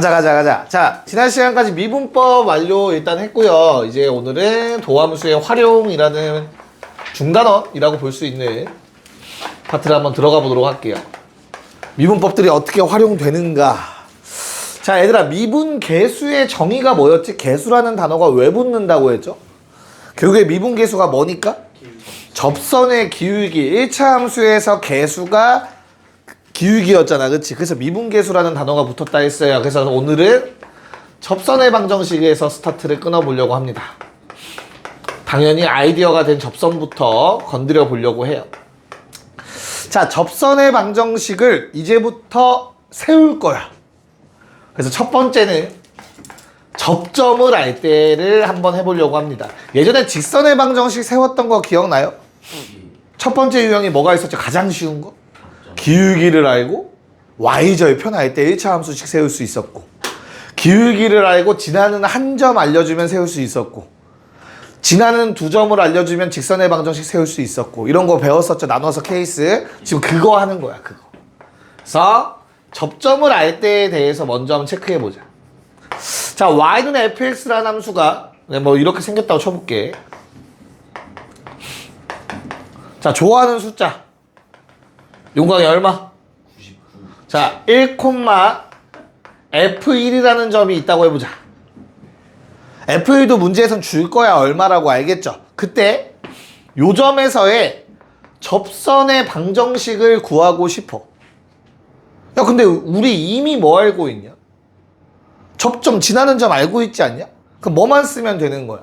가자. 자, 지난 시간까지 미분법 완료 일단 했고요. 이제 오늘은 도함수의 활용이라는 중단원이라고 볼 수 있는 파트를 한번 들어가 보도록 할게요. 미분법들이 어떻게 활용되는가. 자, 얘들아, 미분계수의 정의가 뭐였지? 계수라는 단어가 왜 붙는다고 했죠? 결국에 미분계수가 뭐니까? 접선의 기울기. 1차 함수에서 계수가 기울기였잖아, 그치? 그래서 미분계수라는 단어가 붙었다 했어요. 그래서 오늘은 접선의 방정식에서 스타트를 끊어보려고 합니다. 당연히 아이디어가 된 접선부터 건드려 보려고 해요. 자, 접선의 방정식을 이제부터 세울 거야. 그래서 첫 번째는 접점을 알 때를 한번 해보려고 합니다. 예전에 직선의 방정식 세웠던 거 기억나요? 첫 번째 유형이 뭐가 있었죠? 가장 쉬운 거? 기울기를 알고 y절편 알 때 1차 함수씩 세울 수 있었고, 기울기를 알고 지나는 한 점 알려주면 세울 수 있었고, 지나는 두 점을 알려주면 직선의 방정식 세울 수 있었고, 이런 거 배웠었죠. 나눠서 케이스. 지금 그거 하는 거야, 그거. 그래서 접점을 알 때에 대해서 먼저 한번 체크해 보자. 자, y는 fx라는 함수가 뭐 이렇게 생겼다고 쳐볼게. 자, 좋아하는 숫자 용광이 얼마? 99. 자, 1,f1이라는 점이 있다고 해보자. f1도 문제에선 줄 거야. 얼마라고 알겠죠? 그때 요 점에서의 접선의 방정식을 구하고 싶어. 야, 근데 우리 이미 뭐 알고 있냐? 접점, 지나는 점 알고 있지 않냐? 그럼 뭐만 쓰면 되는 거야?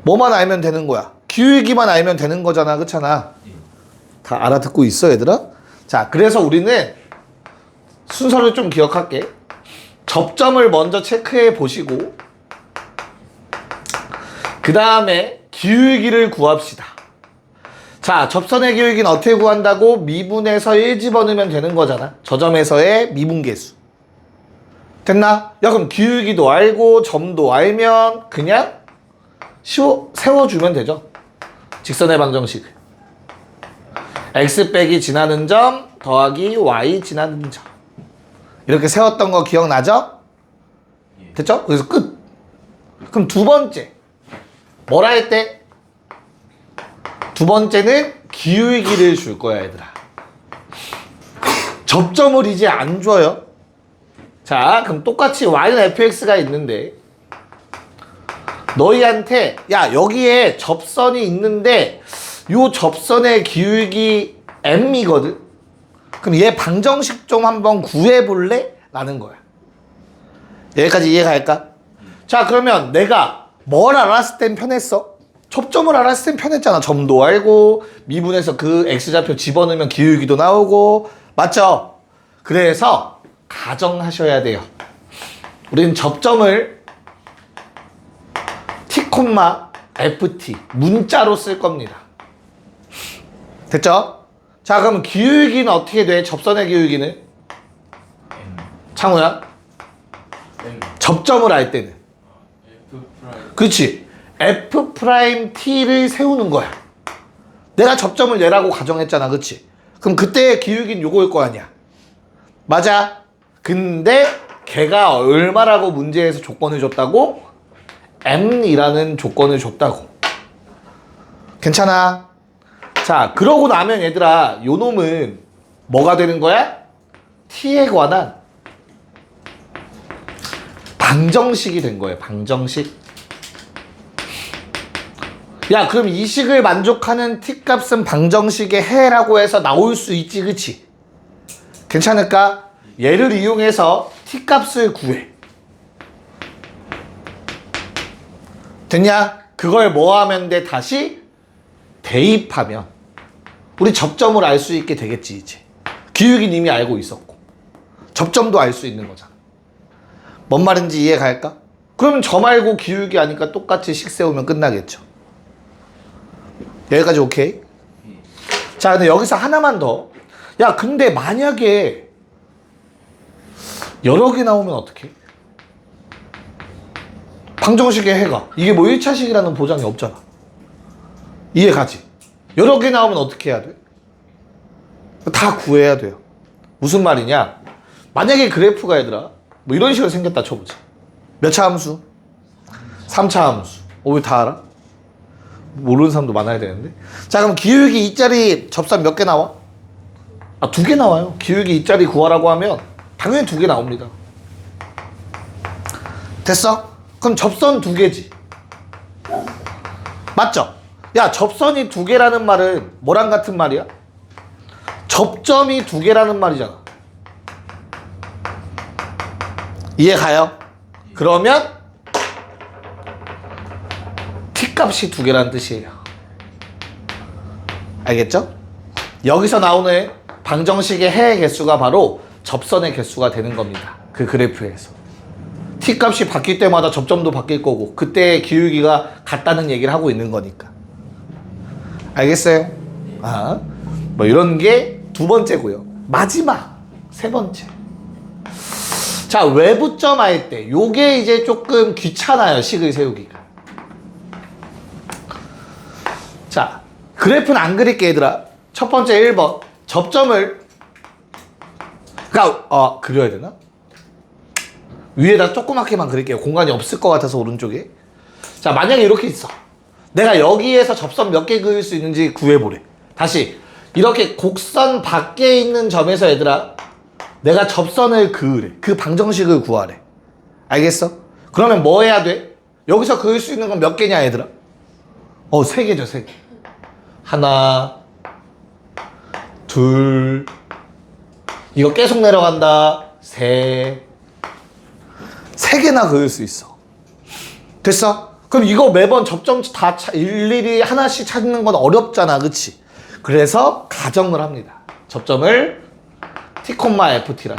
뭐만 알면 되는 거야? 기울기만 알면 되는 거잖아, 그렇잖아? 다 알아듣고 있어, 얘들아? 자, 그래서 우리는 순서를 좀 기억할게. 접점을 먼저 체크해 보시고, 그 다음에 기울기를 구합시다. 자, 접선의 기울기는 어떻게 구한다고? 미분에서 1 집어넣으면 되는 거잖아. 저 점에서의 미분계수. 됐나? 야, 그럼 기울기도 알고 점도 알면 그냥 세워주면 되죠. 직선의 방정식. x 빼기 지나는 점 더하기 y 지나는 점. 이렇게 세웠던 거 기억나죠? 됐죠? 그래서 끝. 그럼 두 번째. 뭐라 할 때? 두 번째는 기울기를 줄 거야, 얘들아. 접점을 이제 안 줘요. 자, 그럼 똑같이 y는 fx가 있는데 너희한테 야, 여기에 접선이 있는데 요 접선의 기울기 m이거든. 그럼 얘 방정식 좀 한번 구해볼래? 라는 거야. 여기까지 이해갈까? 자, 그러면 내가 뭘 알았을 땐 편했어? 접점을 알았을 땐 편했잖아. 점도 알고 미분에서 그 x좌표 집어넣으면 기울기도 나오고, 맞죠? 그래서 가정하셔야 돼요. 우리는 접점을 t, ft 문자로 쓸 겁니다. 됐죠? 자, 그럼 기울기는 어떻게 돼? 접선의 기울기는? M. 창우야? M. 접점을 알 때는? F 프라임. 그렇지. f't를 세우는 거야. 내가 접점을 얘라고 가정했잖아. 그렇지? 그럼 그때의 기울기는 요거일 거 아니야. 맞아. 근데 걔가 얼마라고 문제에서 조건을 줬다고? m이라는 조건을 줬다고. 괜찮아? 자, 그러고 나면 얘들아, 요 놈은 뭐가 되는 거야? t에 관한 방정식이 된 거예요. 방정식. 야, 그럼 이 식을 만족하는 t 값은 방정식의 해라고 해서 나올 수 있지, 그치? 괜찮을까? 얘를 이용해서 t 값을 구해. 됐냐? 그걸 뭐 하면 돼? 다시 대입하면 우리 접점을 알 수 있게 되겠지, 이제. 기울기는 이미 알고 있었고 접점도 알 수 있는 거잖아. 뭔 말인지 이해 갈까? 그러면 점 알고 기울기 아니까 똑같이 식 세우면 끝나겠죠. 여기까지 오케이? 자, 근데 여기서 하나만 더. 야, 근데 만약에 여러 개 나오면 어떡해? 방정식의 해가 이게 뭐 1차식이라는 보장이 없잖아. 이해 가지? 여러 개 나오면 어떻게 해야 돼? 다 구해야 돼요. 무슨 말이냐? 만약에 그래프가 얘들아 뭐 이런 식으로 생겼다 쳐보자. 몇 차 함수? 3차 함수. 왜 다 알아? 모르는 사람도 많아야 되는데. 자, 그럼 기울기 2짜리 접선 몇 개 나와? 2개 나와요. 기울기 2짜리 구하라고 하면 당연히 2개 나옵니다. 됐어? 그럼 접선 2개지. 맞죠? 야, 접선이 2개라는 말은 뭐랑 같은 말이야? 접점이 2개라는 말이잖아. 이해 가요? 그러면 t값이 2개라는 뜻이에요. 알겠죠? 여기서 나오는 방정식의 해의 개수가 바로 접선의 개수가 되는 겁니다. 그 그래프에서. t값이 바뀔 때마다 접점도 바뀔 거고 그때 기울기가 같다는 얘기를 하고 있는 거니까. 알겠어요? 뭐 이런 게 2번째고요. 마지막 3번째. 자, 외부점 할 때 요게 이제 조금 귀찮아요. 식을 세우기가. 자, 그래프는 안 그릴게 얘들아. 첫 번째 1번 접점을 그려야 되나? 위에다 조그맣게만 그릴게요. 공간이 없을 것 같아서 오른쪽에. 자, 만약에 이렇게 있어. 내가 여기에서 접선 몇 개 그릴 수 있는지 구해보래. 다시 이렇게 곡선 밖에 있는 점에서 얘들아 내가 접선을 그으래. 그 방정식을 구하래. 알겠어? 그러면 뭐 해야 돼? 여기서 그을 수 있는 건 몇 개냐 얘들아? 3개죠. 3개. 하나, 둘, 이거 계속 내려간다. 3개나 그을 수 있어. 됐어? 그럼 이거 매번 접점 다 일일이 하나씩 찾는 건 어렵잖아. 그치? 그래서 가정을 합니다. 접점을 t,ft라.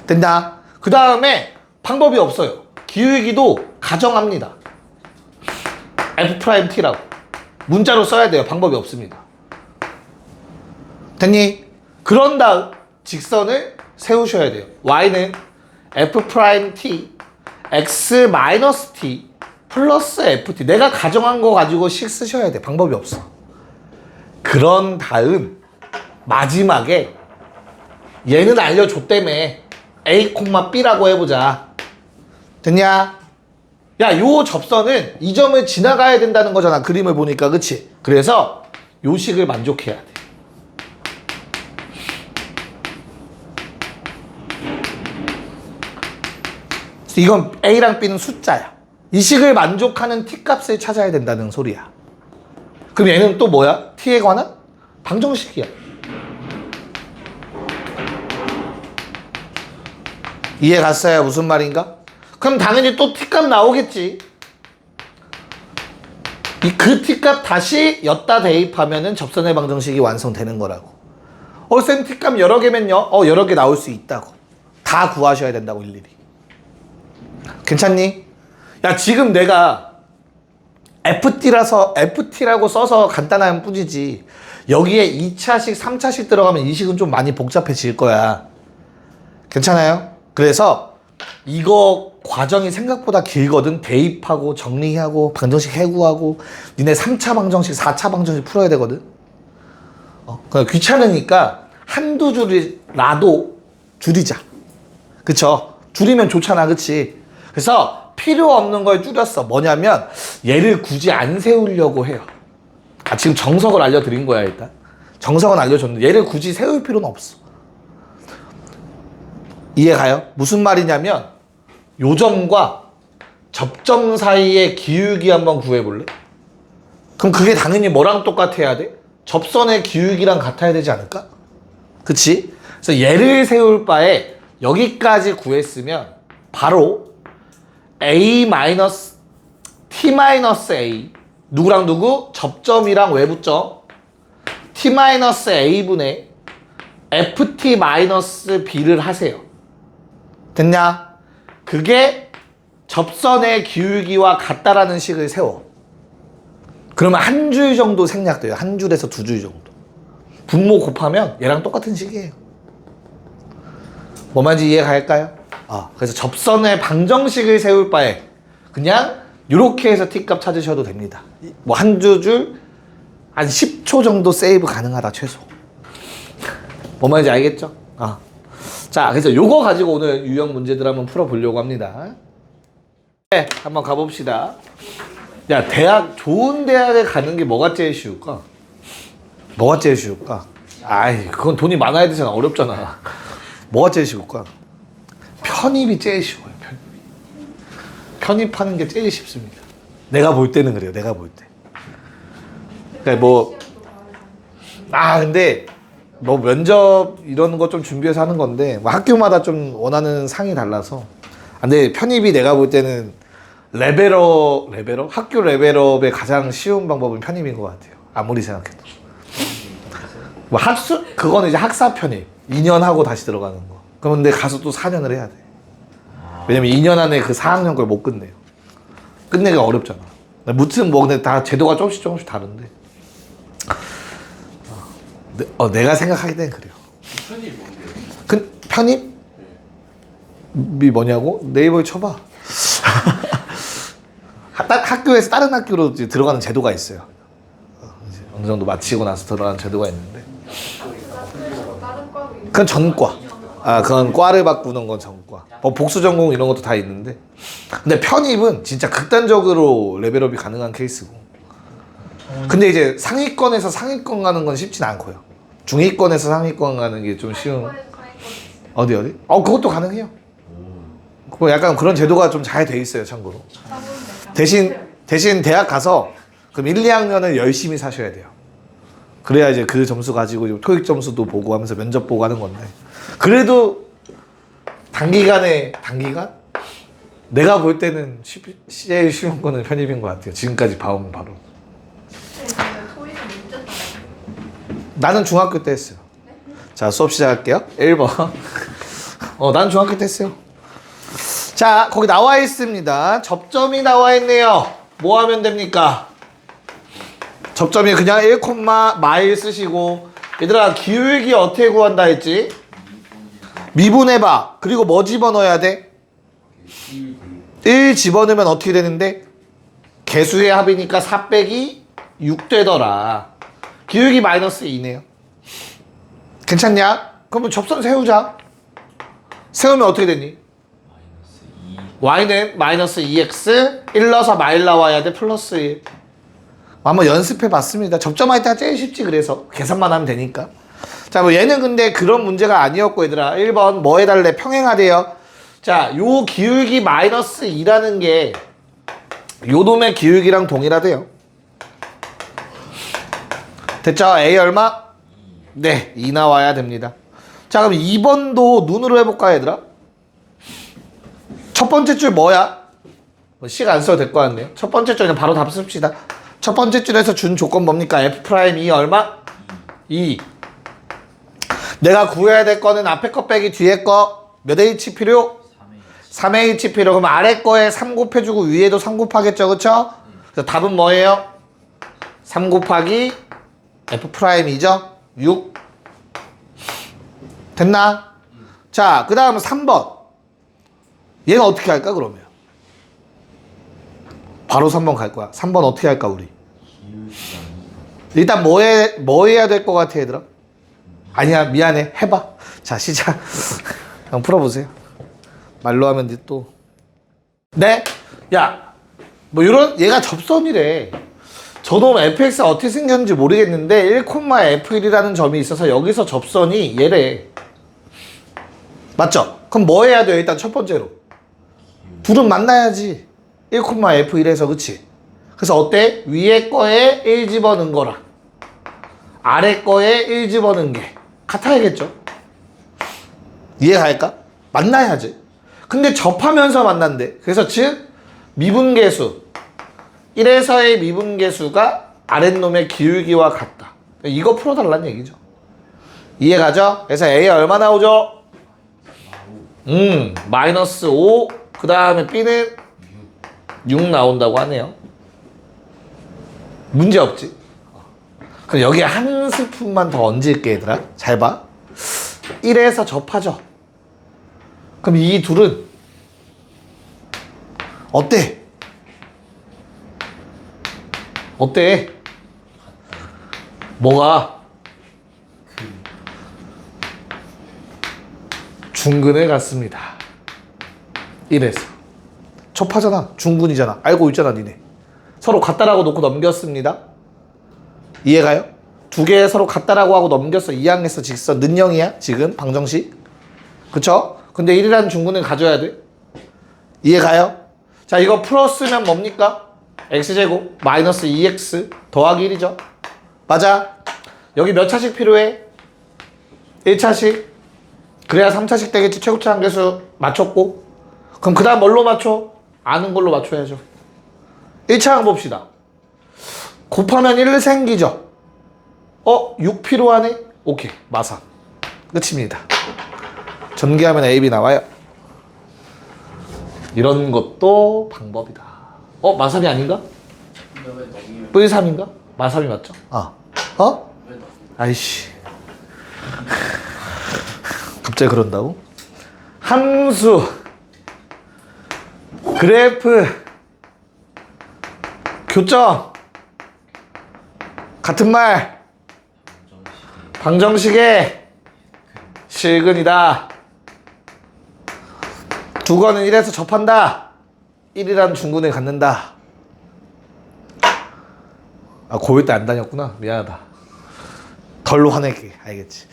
된다. 그 다음에 방법이 없어요. 기울기도 가정합니다. f't라고. 문자로 써야 돼요. 방법이 없습니다. 됐니? 그런 다음 직선을 세우셔야 돼요. y는 f't x-t 플러스 ft. 내가 가정한 거 가지고 식 쓰셔야 돼. 방법이 없어. 그런 다음 마지막에 얘는 알려줬다며 a, b라고 해보자. 됐냐? 야, 요 접선은 이 점을 지나가야 된다는 거잖아. 그림을 보니까. 그치? 그래서 요 식을 만족해야 돼. 이건 a랑 b는 숫자야. 이 식을 만족하는 t값을 찾아야 된다는 소리야. 그럼 얘는 또 뭐야? t에 관한 방정식이야. 이해 갔어요? 무슨 말인가? 그럼 당연히 또 t값 나오겠지. 그 t값 다시 엿다 대입하면은 접선의 방정식이 완성되는 거라고. 쌤 t값 여러 개면요? 여러 개 나올 수 있다고. 다 구하셔야 된다고 일일이. 괜찮니? 야, 지금 내가 FT라고 써서 간단한 뿐이지. 여기에 2차식, 3차식 들어가면 이 식은 좀 많이 복잡해질 거야. 괜찮아요? 그래서 이거 과정이 생각보다 길거든. 대입하고 정리하고 방정식 해구하고 니네 3차 방정식, 4차 방정식 풀어야 되거든. 그냥 귀찮으니까 한두 줄이라도 줄이자. 그쵸? 줄이면 좋잖아. 그치? 그래서 필요 없는 걸 줄였어. 뭐냐면 얘를 굳이 안 세우려고 해요. 지금 정석을 알려드린 거야. 일단 정석은 알려줬는데 얘를 굳이 세울 필요는 없어. 이해 가요? 무슨 말이냐면 요 점과 접점 사이의 기울기 한번 구해볼래? 그럼 그게 당연히 뭐랑 똑같아야 돼? 접선의 기울기랑 같아야 되지 않을까? 그치? 그래서 얘를 세울 바에 여기까지 구했으면 바로 a-t-a 누구랑 누구? 접점이랑 외부점 t-a분의 ft-b를 하세요. 됐냐? 그게 접선의 기울기와 같다라는 식을 세워. 그러면 한 줄 정도 생략돼요. 한 줄에서 2줄 정도. 분모 곱하면 얘랑 똑같은 식이에요. 뭐 말인지 이해 갈까요? 그래서 접선의 방정식을 세울 바에 그냥 이렇게 해서 t값 찾으셔도 됩니다. 뭐 한 줄 한 10초 정도 세이브 가능하다 최소. 뭔 말인지 알겠죠? 자, 그래서 요거 가지고 오늘 유형 문제들 한번 풀어보려고 합니다. 네, 한번 가봅시다. 야, 좋은 대학에 가는 게 뭐가 제일 쉬울까? 뭐가 제일 쉬울까? 아이, 그건 돈이 많아야 되잖아. 어렵잖아. 뭐가 제일 쉬울까? 편입이 제일 쉬워요, 편입하는 게 제일 쉽습니다. 내가 볼 때는 그래요, 내가 볼 때. 그러니까 근데 뭐 면접 이런 거 좀 준비해서 하는 건데 뭐 학교마다 좀 원하는 상이 달라서. 근데 편입이 내가 볼 때는 레벨업? 학교 레벨업의 가장 쉬운 방법은 편입인 것 같아요. 아무리 생각해도. 뭐 그거는 이제 학사 편입. 2년 하고 다시 들어가는 거. 그런데 가서 또 4년을 해야 돼. 왜냐면 2년 안에 그 4학년 걸 못 끝내요. 끝내기가 어렵잖아. 무튼 뭐 근데 다 제도가 조금씩 다른데. 내가 생각하기 때는 그래요. 편이 뭔데요? 편입이 뭐냐고? 네이버에 쳐봐. 학교에서 다른 학교로 이제 들어가는 제도가 있어요. 이제 어느 정도 마치고 나서 들어가는 제도가 있는데. 그건 전과. 그건 과를 바꾸는 건 전과. 복수 전공 이런 것도 다 있는데. 근데 편입은 진짜 극단적으로 레벨업이 가능한 케이스고. 근데 이제 상위권에서 상위권 가는 건 쉽진 않고요. 중위권에서 상위권 가는 게 좀 쉬운. 어디? 그것도 가능해요. 뭐 약간 그런 제도가 좀 잘 돼 있어요, 참고로. 대신 대학 가서 그럼 1, 2학년을 열심히 사셔야 돼요. 그래야 이제 그 점수 가지고 토익 점수도 보고 하면서 면접 보고 하는 건데. 그래도 단기간? 내가 볼 때는 제일 쉬운 거는 편입인 것 같아요. 지금까지 봐오면 바로. 나는 중학교 때 했어요. 자, 수업 시작할게요. 1번. 나는 중학교 때 했어요. 자, 거기 나와 있습니다. 접점이 나와 있네요. 뭐 하면 됩니까? 접점이 그냥 1, 마일 쓰시고. 얘들아, 기울기 어떻게 구한다 했지? 미분해봐. 그리고 뭐 집어넣어야 돼? 1 집어넣으면 어떻게 되는데? 개수의 합이니까 4 빼기 6 되더라. 기울기 마이너스 2네요. 괜찮냐? 그러면 접선 세우자. 세우면 어떻게 되니? y는 마이너스 2x 1 넣어서 마일 나와야 돼. 플러스 1. 한번 연습해 봤습니다. 접점할 때가 제일 쉽지. 그래서 계산만 하면 되니까. 자, 뭐 얘는 근데 그런 문제가 아니었고, 얘들아. 1번 뭐 해달래? 평행하대요. 자, 요 기울기 마이너스 2라는 게 요 놈의 기울기랑 동일하대요. 됐죠? A 얼마? 네, 2 나와야 됩니다. 자, 그럼 2번도 눈으로 해볼까, 얘들아? 첫 번째 줄 뭐야? C가 안 써도 될 것 같네요. 첫 번째 줄은 바로 답 씁시다. 첫 번째 줄에서 준 조건 뭡니까? F'2 얼마? 2. 내가 구해야 될 거는 앞에 거 빼기 뒤에 거 몇 H 필요? 3H 필요. 그럼 아래 거에 3 곱해주고 위에도 3 곱하겠죠, 그쵸? 그래서 답은 뭐예요? 3 곱하기 F'이죠? 6. 됐나? 자, 그 다음 3번. 얘는 어떻게 할까, 그러면? 바로 3번 갈 거야. 3번 어떻게 할까, 우리? 일단 뭐 해야 될 것 같아, 얘들아? 아니야, 미안해. 해봐. 자, 시작. 한번 풀어보세요. 말로 하면 이제 또. 네? 야, 뭐 얘가 접선이래. 저놈 fx가 어떻게 생겼는지 모르겠는데 1,f1이라는 점이 있어서 여기서 접선이 얘래. 맞죠? 그럼 뭐 해야 돼요? 일단 첫 번째로 둘은 만나야지. 1,f1에서. 그치? 그래서 어때? 위에 거에 1 집어넣은 거랑 아래 거에 1 집어넣은 게 같아야겠죠? 이해갈까? 만나야지. 근데 접하면서 만난대. 그래서 즉 미분계수 1에서의 미분계수가 아랫놈의 기울기와 같다. 이거 풀어달라는 얘기죠. 이해가죠? 그래서 A 얼마 나오죠? 마이너스 5. 그 다음에 B는 6 나온다고 하네요. 문제 없지? 그럼 여기에 한 스푼만 더 얹을게, 얘들아. 잘 봐. 1에서 접하죠. 그럼 이 둘은 어때? 어때? 뭐가? 중근을 갖습니다. 1에서. 접하잖아. 중근이잖아. 알고 있잖아, 니네. 서로 같다라고 놓고 넘겼습니다. 이해가요? 두 개 서로 같다라고 하고 넘겼어. 이항에서 직선. 는영이야, 지금, 방정식. 그쵸? 근데 1이라는 중근을 가져야 돼. 이해가요? 자, 이거 풀었으면 뭡니까? x제곱 마이너스 2x 더하기 1이죠. 맞아. 여기 몇 차식 필요해? 1차식. 그래야 3차식 되겠지. 최고차 한계수 맞췄고. 그럼 그 다음 뭘로 맞춰? 아는 걸로 맞춰야죠. 1차항 봅시다. 곱하면 1 생기죠. 6 필요하네? 오케이. 마삼. 끝입니다. 전개하면 AB 나와요. 이런 것도 방법이다. 마삼이 아닌가? 근데 왜 넘기면 뿌리삼인가? 마삼이 맞죠? 왜 넘? 아이씨. 갑자기 그런다고? 함수, 그래프, 교점, 같은 말, 방정식의 실근이다. 두 거는 1에서 접한다. 1이라는 중근을 갖는다. 고1 때 안 다녔구나. 미안하다. 덜로 화낼게. 알겠지.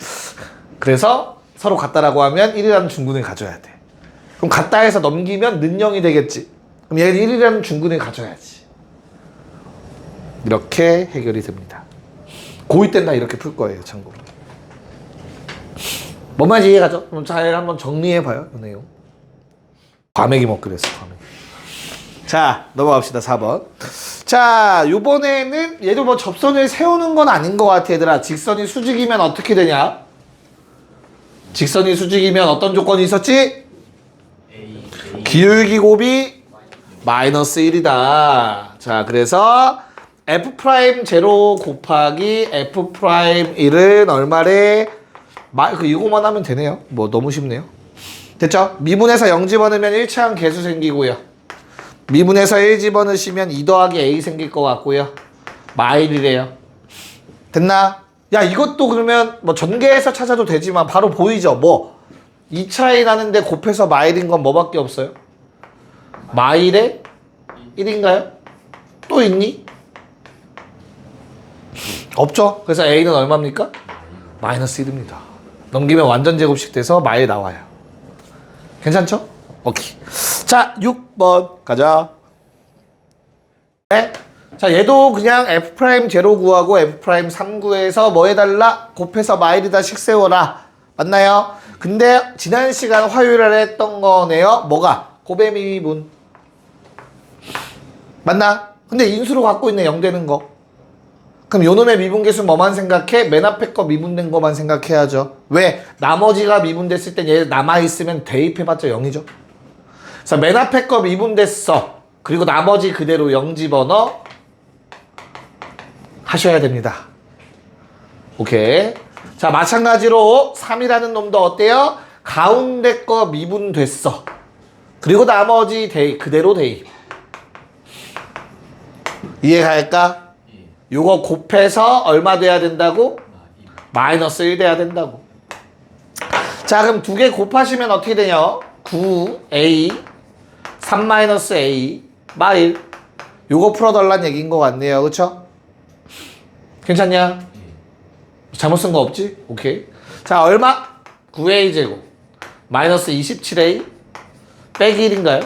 그래서 서로 같다라고 하면 1이라는 중근을 가져야 돼. 그럼 같다 해서 넘기면 는영이 되겠지. 그럼 얘는 1이라는 중근을 가져야지. 이렇게 해결이 됩니다. 고2 때는 다 이렇게 풀 거예요. 참고로. 뭔 말인지 이해가죠? 그럼 잘 한번 정리해봐요. 이 내용. 과메기 먹기로 했어. 과메기. 자, 넘어갑시다. 4번. 자, 요번에는 얘도 뭐 접선을 세우는 건 아닌 것 같아, 얘들아. 직선이 수직이면 어떻게 되냐? 직선이 수직이면 어떤 조건이 있었지? 기울기 곱이 마이너스 1이다. 자, 그래서 F'0 곱하기 F'1은 얼마래? 이거만 하면 되네요. 뭐 너무 쉽네요. 됐죠? 미분에서 0 집어넣으면 1차항 개수 생기고요. 미분에서 1 집어넣으시면 2 더하기 A 생길 것 같고요. 마일이래요. 됐나? 야, 이것도 그러면 뭐 전개해서 찾아도 되지만 바로 보이죠? 뭐 2차이 나는데 곱해서 마일인 건 뭐밖에 없어요? 마일에 1인가요? 또 있니? 없죠? 그래서 A는 얼마입니까? 마이너스 1입니다. 넘기면 완전 제곱식 돼서 마일 나와요. 괜찮죠? 오케이. 자, 6번 가자. 네. 자, 얘도 그냥 F'0 구하고 F'3 구해서 뭐 해달라? 곱해서 마일이다 식 세워라. 맞나요? 근데 지난 시간 화요일에 했던 거네요. 뭐가? 곱의 미분. 맞나? 근데 인수로 갖고 있네. 0 되는 거. 그럼 요놈의 미분계수 뭐만 생각해? 맨 앞에 거 미분된 거만 생각해야죠. 왜? 나머지가 미분됐을 땐 얘 남아있으면 대입해봤자 0이죠. 그래서 맨 앞에 거 미분됐어. 그리고 나머지 그대로 0 집어넣어 하셔야 됩니다. 오케이. 자, 마찬가지로 3이라는 놈도 어때요? 가운데 거 미분됐어. 그리고 나머지 그대로 대입. 이해갈까? 요거 곱해서 얼마 돼야 된다고? 마이너스 1 돼야 된다고. 자, 그럼 두 개 곱하시면 어떻게 되냐? 9A 3-A 마일. 요거 풀어달란 얘기인 것 같네요. 그쵸? 괜찮냐? 잘못 쓴 거 없지? 오케이. 자, 얼마? 9A 제곱 마이너스 27A 빼기 1인가요?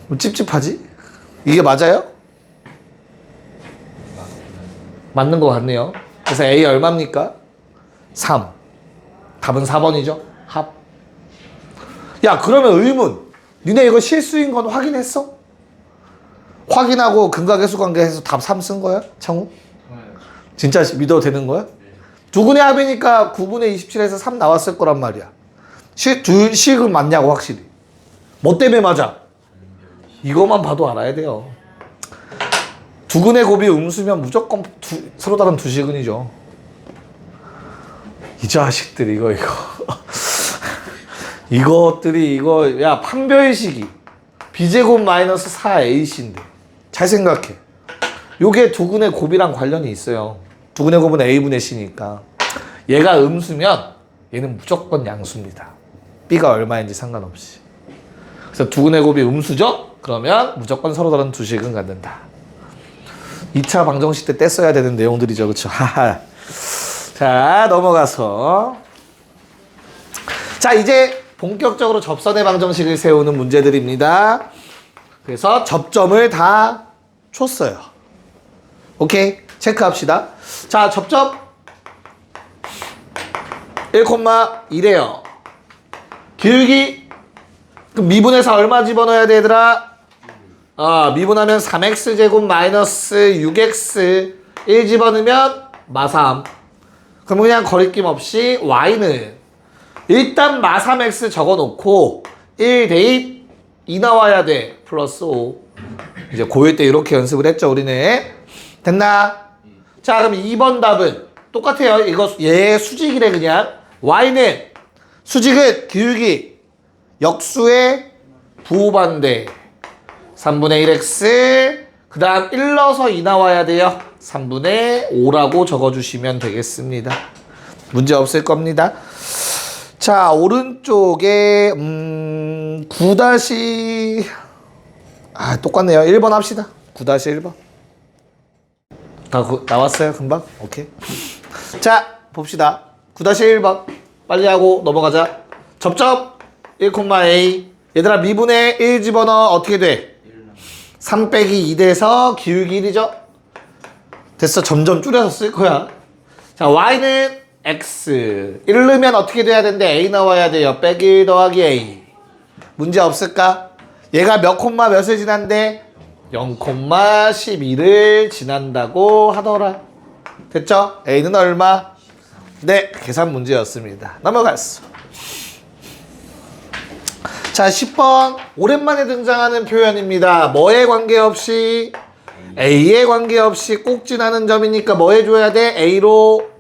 뭐 찝찝하지? 이게 맞아요? 맞는 것 같네요. 그래서 A 얼마입니까? 3. 답은 4번이죠. 합. 야, 그러면 의문. 니네 이거 실수인 건 확인했어? 확인하고 근각계수 관계해서 답 3 쓴 거야? 창우? 진짜 믿어도 되는 거야? 두 분의 합이니까 9분의 27에서 3 나왔을 거란 말이야. 식은 맞냐고 확실히. 뭐 때문에 맞아? 이거만 봐도 알아야 돼요. 두근의 곱이 음수면 무조건 서로 다른 두 식은이죠. 이 자식들 이거 이것들이 야 판별식이 b제곱 마이너스 4ac인데 잘 생각해. 요게 두근의 곱이랑 관련이 있어요. 두근의 곱은 a분의 c니까 얘가 음수면 얘는 무조건 양수입니다. b가 얼마인지 상관없이. 그래서 두근의 곱이 음수죠? 그러면 무조건 서로 다른 두 식은 갖는다. 2차 방정식 때 떼써야 되는 내용들이죠. 그렇죠? 하하. 자, 넘어가서 자, 이제 본격적으로 접선의 방정식을 세우는 문제들입니다. 그래서 접점을 다 줬어요. 오케이? 체크합시다. 자, 접점 1,1이래요. 기울기 미분해서 얼마 집어넣어야 돼, 얘들아? 미분하면 3x제곱 마이너스 6x 1 집어넣으면 마3. 그럼 그냥 거리낌 없이 y는 일단 마3x 적어놓고 1 대입 2 나와야 돼. 플러스 5. 이제 고1 때 이렇게 연습을 했죠, 우리는. 됐나? 자, 그럼 2번 답은 똑같아요. 이거 얘 수직이래 그냥. y는 수직은 기울기 역수의 부호반대 3분의 1x 그 다음 1 넣어서 2 나와야 돼요. 3분의 5라고 적어주시면 되겠습니다. 문제 없을 겁니다. 자, 오른쪽에 9 똑같네요. 1번 합시다. 9-1번 다 나왔어요 금방? 오케이. 자, 봅시다. 9-1번 빨리 하고 넘어가자. 접점 1,a 얘들아 미분에 1 집어넣어. 어떻게 돼? 3 빼기 2 돼서 기울기 1이죠? 됐어. 점점 줄여서 쓸 거야. 자, y는 x 1 넣으면 어떻게 돼야 되는데 a 나와야 돼요. 빼기 1 더하기 a. 문제 없을까? 얘가 몇 콤마 몇을 지난데 0,12를 지난다고 하더라. 됐죠? a는 얼마? 네, 계산 문제였습니다. 넘어갔어. 자, 10번 오랜만에 등장하는 표현입니다. 뭐에 관계없이? a에 관계없이 꼭 지나는 점이니까 뭐 해줘야 돼? a로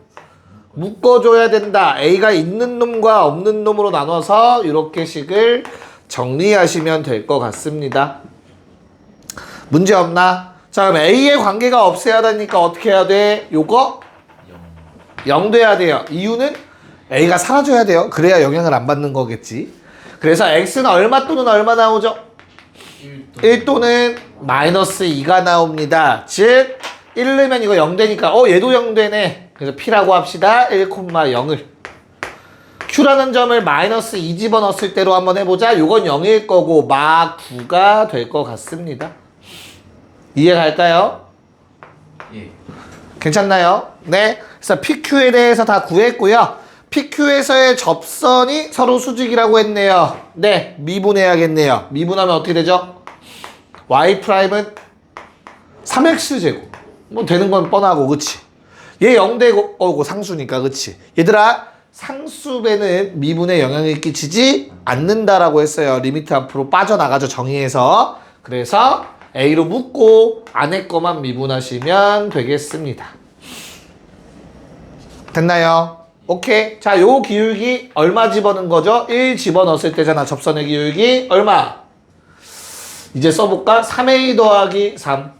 묶어줘야 된다. a가 있는 놈과 없는 놈으로 나눠서 이렇게 식을 정리하시면 될 것 같습니다. 문제 없나? 자, 그럼 a의 관계가 없애야 되니까 어떻게 해야 돼? 요거 0 돼야 돼요. 이유는 a가 사라져야 돼요. 그래야 영향을 안 받는 거겠지. 그래서 x는 얼마 또는 얼마 나오죠? 1 또는 마이너스 2가 나옵니다. 즉 1 넣으면 이거 0 되니까 얘도 0 되네. 그래서 p라고 합시다. 1,0을 q라는 점을 마이너스 2 집어넣었을 때로 한번 해보자. 요건 0일 거고 마 9가 될 것 같습니다. 이해갈까요? 예. 괜찮나요? 네. 그래서 PQ에 대해서 다 구했고요. PQ에서의 접선이 서로 수직이라고 했네요. 네. 미분해야겠네요. 미분하면 어떻게 되죠? Y'은 3x제곱. 뭐 되는 건 뻔하고, 그치? 얘 0 되고, 상수니까, 그치? 얘들아, 상수배는 미분에 영향을 끼치지 않는다라고 했어요. 리미트 앞으로 빠져나가죠, 정의에서. 그래서 A로 묶고 안에 거만 미분하시면 되겠습니다. 됐나요? 오케이. 자, 요 기울기 얼마 집어넣은 거죠? 1 집어넣었을 때잖아. 접선의 기울기 얼마? 이제 써볼까? 3a 더하기 3.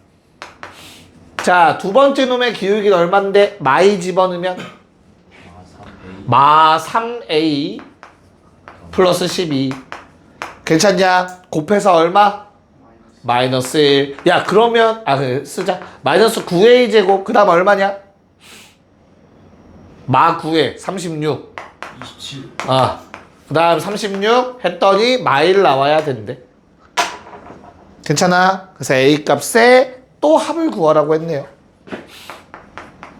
자, 두 번째 놈의 기울기는 얼만데? 마이 집어넣으면? 마 3a 플러스 12. 괜찮냐? 곱해서 얼마? 마이너스 1. 야, 그러면 쓰자. 마이너스 9a 제곱. 그 다음 얼마냐? 마 9에 36. 27. 그 다음 36 했더니 마일 나와야 된대. 괜찮아? 그래서 a 값에 또 합을 구하라고 했네요.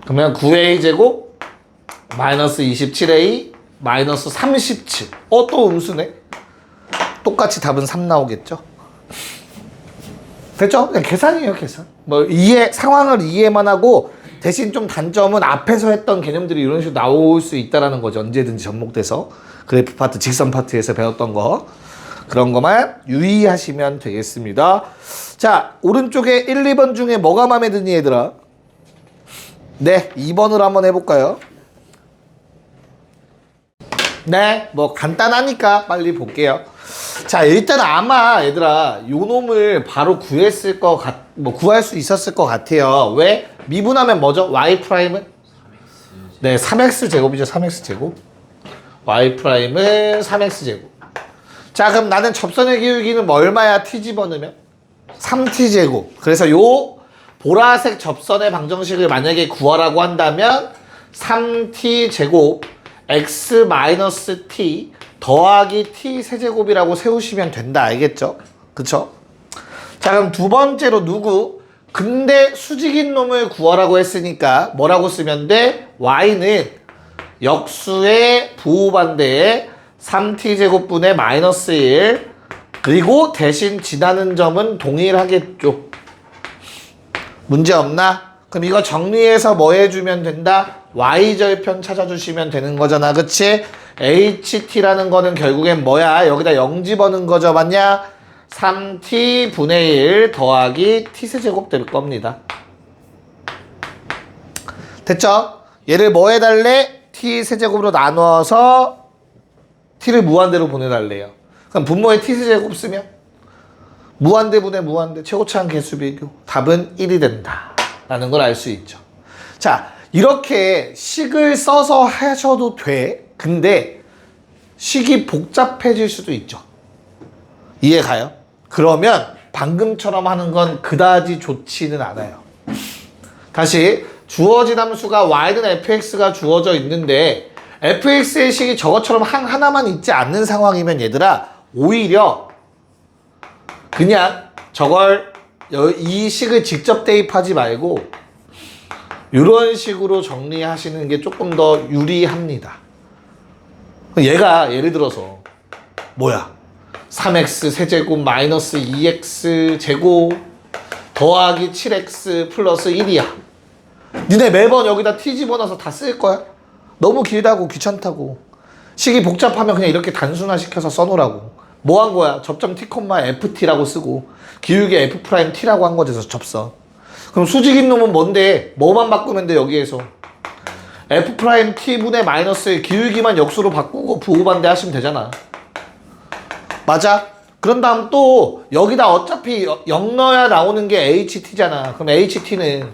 그러면 9a 제곱 마이너스 27a 마이너스 37. 또 음수네. 똑같이 답은 3 나오겠죠? 됐죠? 그냥 계산이에요, 계산. 뭐 상황을 이해만 하고 대신 좀 단점은 앞에서 했던 개념들이 이런 식으로 나올 수 있다라는 거죠. 언제든지 접목돼서. 그래프 파트, 직선 파트에서 배웠던 거. 그런 것만 유의하시면 되겠습니다. 자, 오른쪽에 1, 2번 중에 뭐가 마음에 드니, 얘들아? 네, 2번으로 한번 해볼까요? 네, 뭐 간단하니까 빨리 볼게요. 자, 일단 아마 얘들아 요 놈을 바로 구했을 것 구할 수 있었을 것 같아요. 왜? 미분하면 뭐죠? y 프라임은? 네, 3x 제곱이죠. 3x 제곱. Y'은 3x제곱. 자, 그럼 나는 접선의 기울기는 뭐 얼마야? t 집어넣으면? 3t제곱. 그래서 요 보라색 접선의 방정식을 만약에 구하라고 한다면 3t제곱 x-t 더하기 t 세제곱이라고 세우시면 된다. 알겠죠? 그쵸? 자, 그럼 두 번째로 누구? 근데 수직인 놈을 구하라고 했으니까 뭐라고 쓰면 돼? y는 역수의 부호반대에 3t제곱분의 마이너스 1 그리고 대신 지나는 점은 동일하겠죠. 문제 없나? 그럼 이거 정리해서 뭐 해주면 된다? y절편 찾아주시면 되는 거잖아. 그치? ht라는 거는 결국엔 뭐야? 여기다 0 집어넣은 거죠. 맞냐? 3t분의 1 더하기 t세제곱 될 겁니다. 됐죠? 얘를 뭐 해달래? t세제곱으로 나누어서 t를 무한대로 보내달래요. 그럼 분모에 t세제곱 쓰면 무한대분의 무한대 최고차항 개수 비교 답은 1이 된다 라는 걸 알 수 있죠. 자, 이렇게 식을 써서 하셔도 돼. 근데 식이 복잡해질 수도 있죠. 이해 가요? 그러면 방금처럼 하는 건 그다지 좋지는 않아요. 다시 주어진 함수가 y는 fx가 주어져 있는데 fx의 식이 저것처럼 하나만 있지 않는 상황이면 얘들아 오히려 그냥 저걸 이 식을 직접 대입하지 말고 이런 식으로 정리하시는 게 조금 더 유리합니다. 얘가 예를 들어서 뭐야? 3x 세제곱 마이너스 2x 제곱 더하기 7x 플러스 1이야. 니네 매번 여기다 t 집어넣어서 다 쓸 거야? 너무 길다고 귀찮다고. 식이 복잡하면 그냥 이렇게 단순화시켜서 써놓으라고. 뭐 한 거야? 접점 t, ft라고 쓰고 기울기 f't라고 한 거죠. 접선. 그럼 수직인 놈은 뭔데? 뭐만 바꾸면 돼 여기에서? f't분의 마이너스 기울기만 역수로 바꾸고 부호반대 하시면 되잖아. 맞아? 그런 다음 또 여기다 어차피 0 넣어야 나오는 게 ht잖아. 그럼 ht는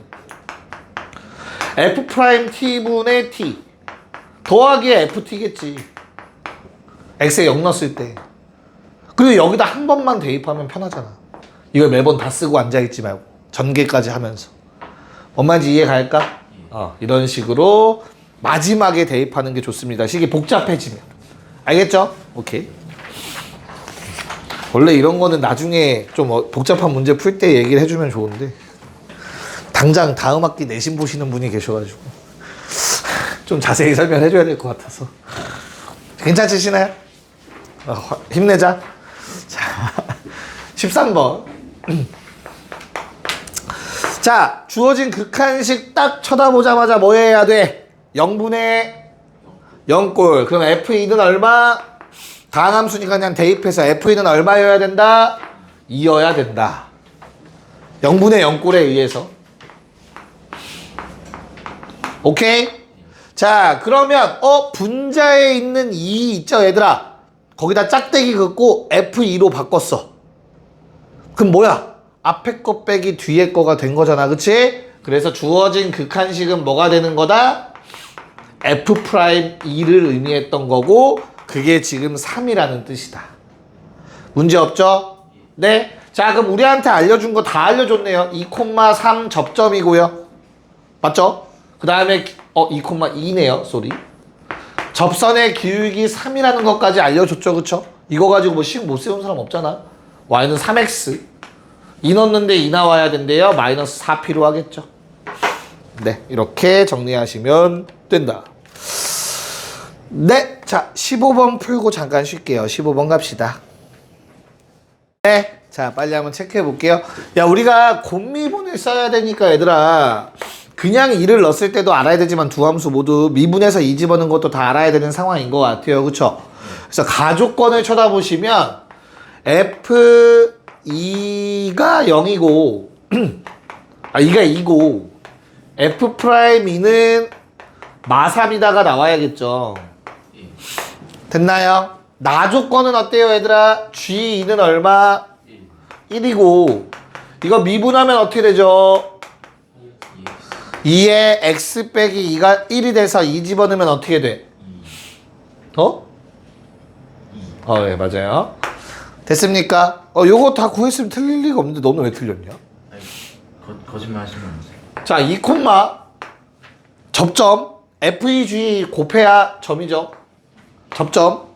f't분의 t 더하기 ft겠지. x에 0 넣었을 때. 그리고 여기다 한 번만 대입하면 편하잖아. 이걸 매번 다 쓰고 앉아있지 말고 전개까지 하면서. 뭔 말인지 이해 갈까? 이런 식으로 마지막에 대입하는 게 좋습니다. 식이 복잡해지면. 알겠죠? 오케이. 원래 이런 거는 나중에 좀 복잡한 문제 풀 때 얘기를 해주면 좋은데 당장 다음 학기 내신 보시는 분이 계셔가지고 좀 자세히 설명해줘야 될 것 같아서. 괜찮으시나요? 힘내자. 자, 13번. 자, 주어진 극한식 딱 쳐다보자마자 뭐 해야 돼? 0분의 0꼴. 그럼 F2는 얼마? 다항함수니까 그냥 대입해서 F2는 얼마여야 된다? 2여야 된다. 0분의 0꼴에 의해서. 오케이? 자, 그러면 분자에 있는 2 있죠 얘들아? 거기다 짝대기 긋고 F2로 바꿨어. 그럼 뭐야? 앞에 거 빼기 뒤에 거가 된 거잖아. 그치? 그래서 주어진 극한식은 뭐가 되는 거다? F'2를 의미했던 거고 그게 지금 3이라는 뜻이다. 문제 없죠? 네. 자, 그럼 우리한테 알려준 거 다 알려줬네요. 2,3 접점이고요. 맞죠? 그 다음에 2,2네요. 쏘리. 접선의 기울기 3이라는 것까지 알려줬죠. 그쵸? 이거 가지고 뭐 식 못 세운 사람 없잖아. y는 3x 2 넣었는데 2 나와야 된대요. 마이너스 4 필요하겠죠. 네, 이렇게 정리하시면 된다. 네, 자 15번 풀고 잠깐 쉴게요. 15번 갑시다. 네, 자 빨리 한번 체크해 볼게요. 야, 우리가 곱미분을 써야 되니까 얘들아 그냥 2를 넣었을 때도 알아야 되지만 두 함수 모두 미분해서 2 집어넣은 것도 다 알아야 되는 상황인 것 같아요. 그쵸? 그래서 가조건을 쳐다보시면 F2가 0이고 2가 2고 F'2는 마3이다가 나와야겠죠. 됐나요? 나조건은 어때요 얘들아? G2는 얼마? 1이고 이거 미분하면 어떻게 되죠? 2에 x 빼기 2가 1이 돼서 2 집어넣으면 어떻게 돼? 예, 맞아요. 됐습니까? 요거 다 구했으면 틀릴 리가 없는데 너는 왜 틀렸냐? 아니, 거짓말 하시면 안 돼요. 자, 2 접점 FEG 곱해야 점이죠. 접점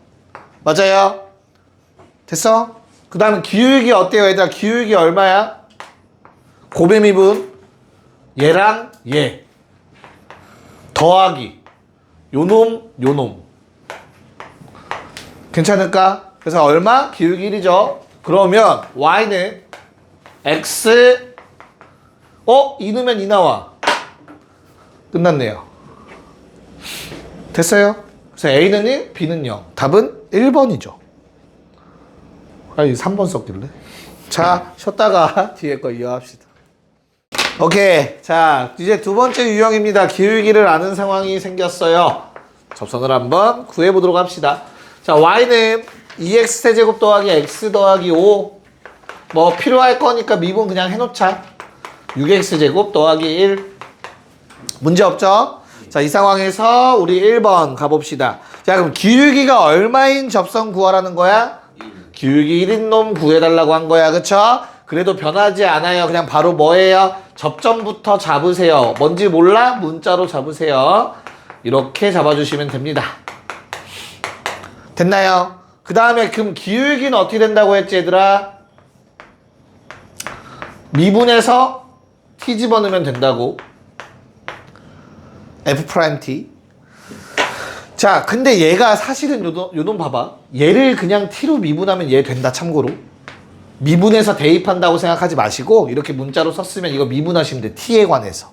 맞아요. 됐어? 그 다음에 기울기 어때요 얘들아? 기울기 얼마야? 곱의 미분 얘랑 얘 더하기 요놈 요놈 괜찮을까? 그래서 얼마? 기울기 1이죠. 그러면 y는 x 2 넣으면 2 나와. 끝났네요. 됐어요? 그래서 A는 1, B는 0. 답은 1번이죠. 아니 3번 썼길래. 자, 쉬었다가 뒤에 거 이어합시다. 오케이. 자, 이제 두 번째 유형입니다. 기울기를 아는 상황이 생겼어요. 접선을 한번 구해보도록 합시다. 자, Y는 2x 세제곱 더하기 x 더하기 5. 뭐 필요할 거니까 미분 그냥 해놓자. 6x 제곱 더하기 1. 문제 없죠? 자, 이 상황에서 우리 1번 가봅시다. 자, 그럼 기울기가 얼마인 접선 구하라는 거야? 기울기 1인 놈 구해달라고 한 거야. 그쵸? 그래도 변하지 않아요. 그냥 바로 뭐예요? 접점부터 잡으세요. 뭔지 몰라? 문자로 잡으세요. 이렇게 잡아주시면 됩니다. 됐나요? 그 다음에 그럼 기울기는 어떻게 된다고 했지 얘들아? 미분해서 t 집어넣으면 된다고. F'T. 자, 근데 얘가 사실은 요놈 봐봐. 얘를 그냥 t로 미분하면 얘 된다, 참고로. 미분해서 대입한다고 생각하지 마시고 이렇게 문자로 썼으면 이거 미분하시면 돼. t에 관해서.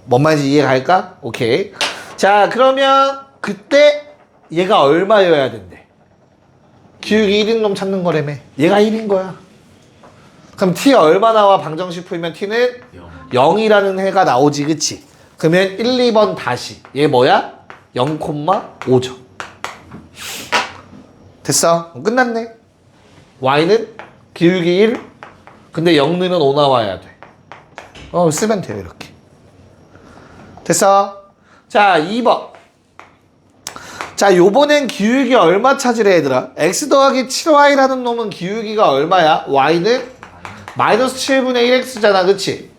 뭔 말인지 이해 갈까? 오케이. 자, 그러면 그때 얘가 얼마여야 된대? 기울기 1인 놈 찾는 거라며. 얘가 1인 거야. 그럼 t 얼마 나와? 방정식 풀면 t는 0이라는 해가 나오지, 그치? 그러면 1, 2번 다시. 얘 뭐야? 0,5죠. 됐어? 끝났네. y는 기울기 1. 근데 0 넣으면 5 나와야 돼. 쓰면 돼요, 이렇게. 됐어? 자, 2번. 자, 요번엔 기울기 얼마 찾으래, 얘들아? x 더하기 7y라는 놈은 기울기가 얼마야? y는 마이너스 7분의 1x잖아, 그치?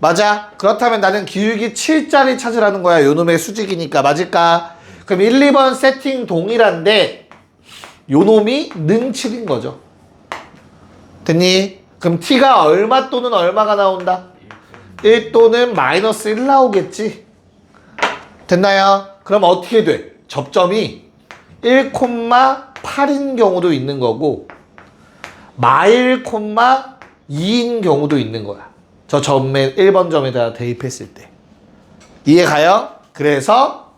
맞아? 그렇다면 나는 기울기 7짜리 찾으라는 거야. 요놈의 수직이니까. 맞을까? 그럼 1, 2번 세팅 동일한데 요놈이 는 7인 거죠. 됐니? 그럼 t가 얼마 또는 얼마가 나온다? 1 또는 마이너스 1 나오겠지? 됐나요? 그럼 어떻게 돼? 접점이 1,8인 경우도 있는 거고 마일, 2인 경우도 있는 거야. 저 점에 1번 점에다 대입했을 때. 이해 가요? 그래서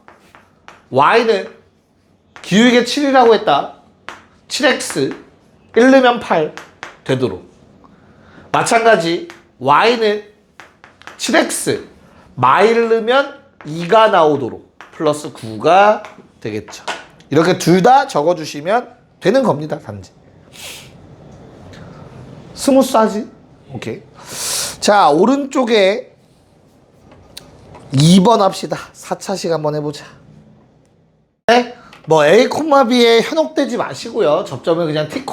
y는 기울기 7이라고 했다. 7x 1 넣으면 8 되도록. 마찬가지 y는 7x 마일 넣으면 2가 나오도록 플러스 9가 되겠죠. 이렇게 둘 다 적어주시면 되는 겁니다. 단지. 스무스하지? 오케이. 자, 오른쪽에 2번 합시다. 4차식 한번 해보자. 네? 뭐 A, B에 현혹되지 마시고요. 접점을 그냥 T,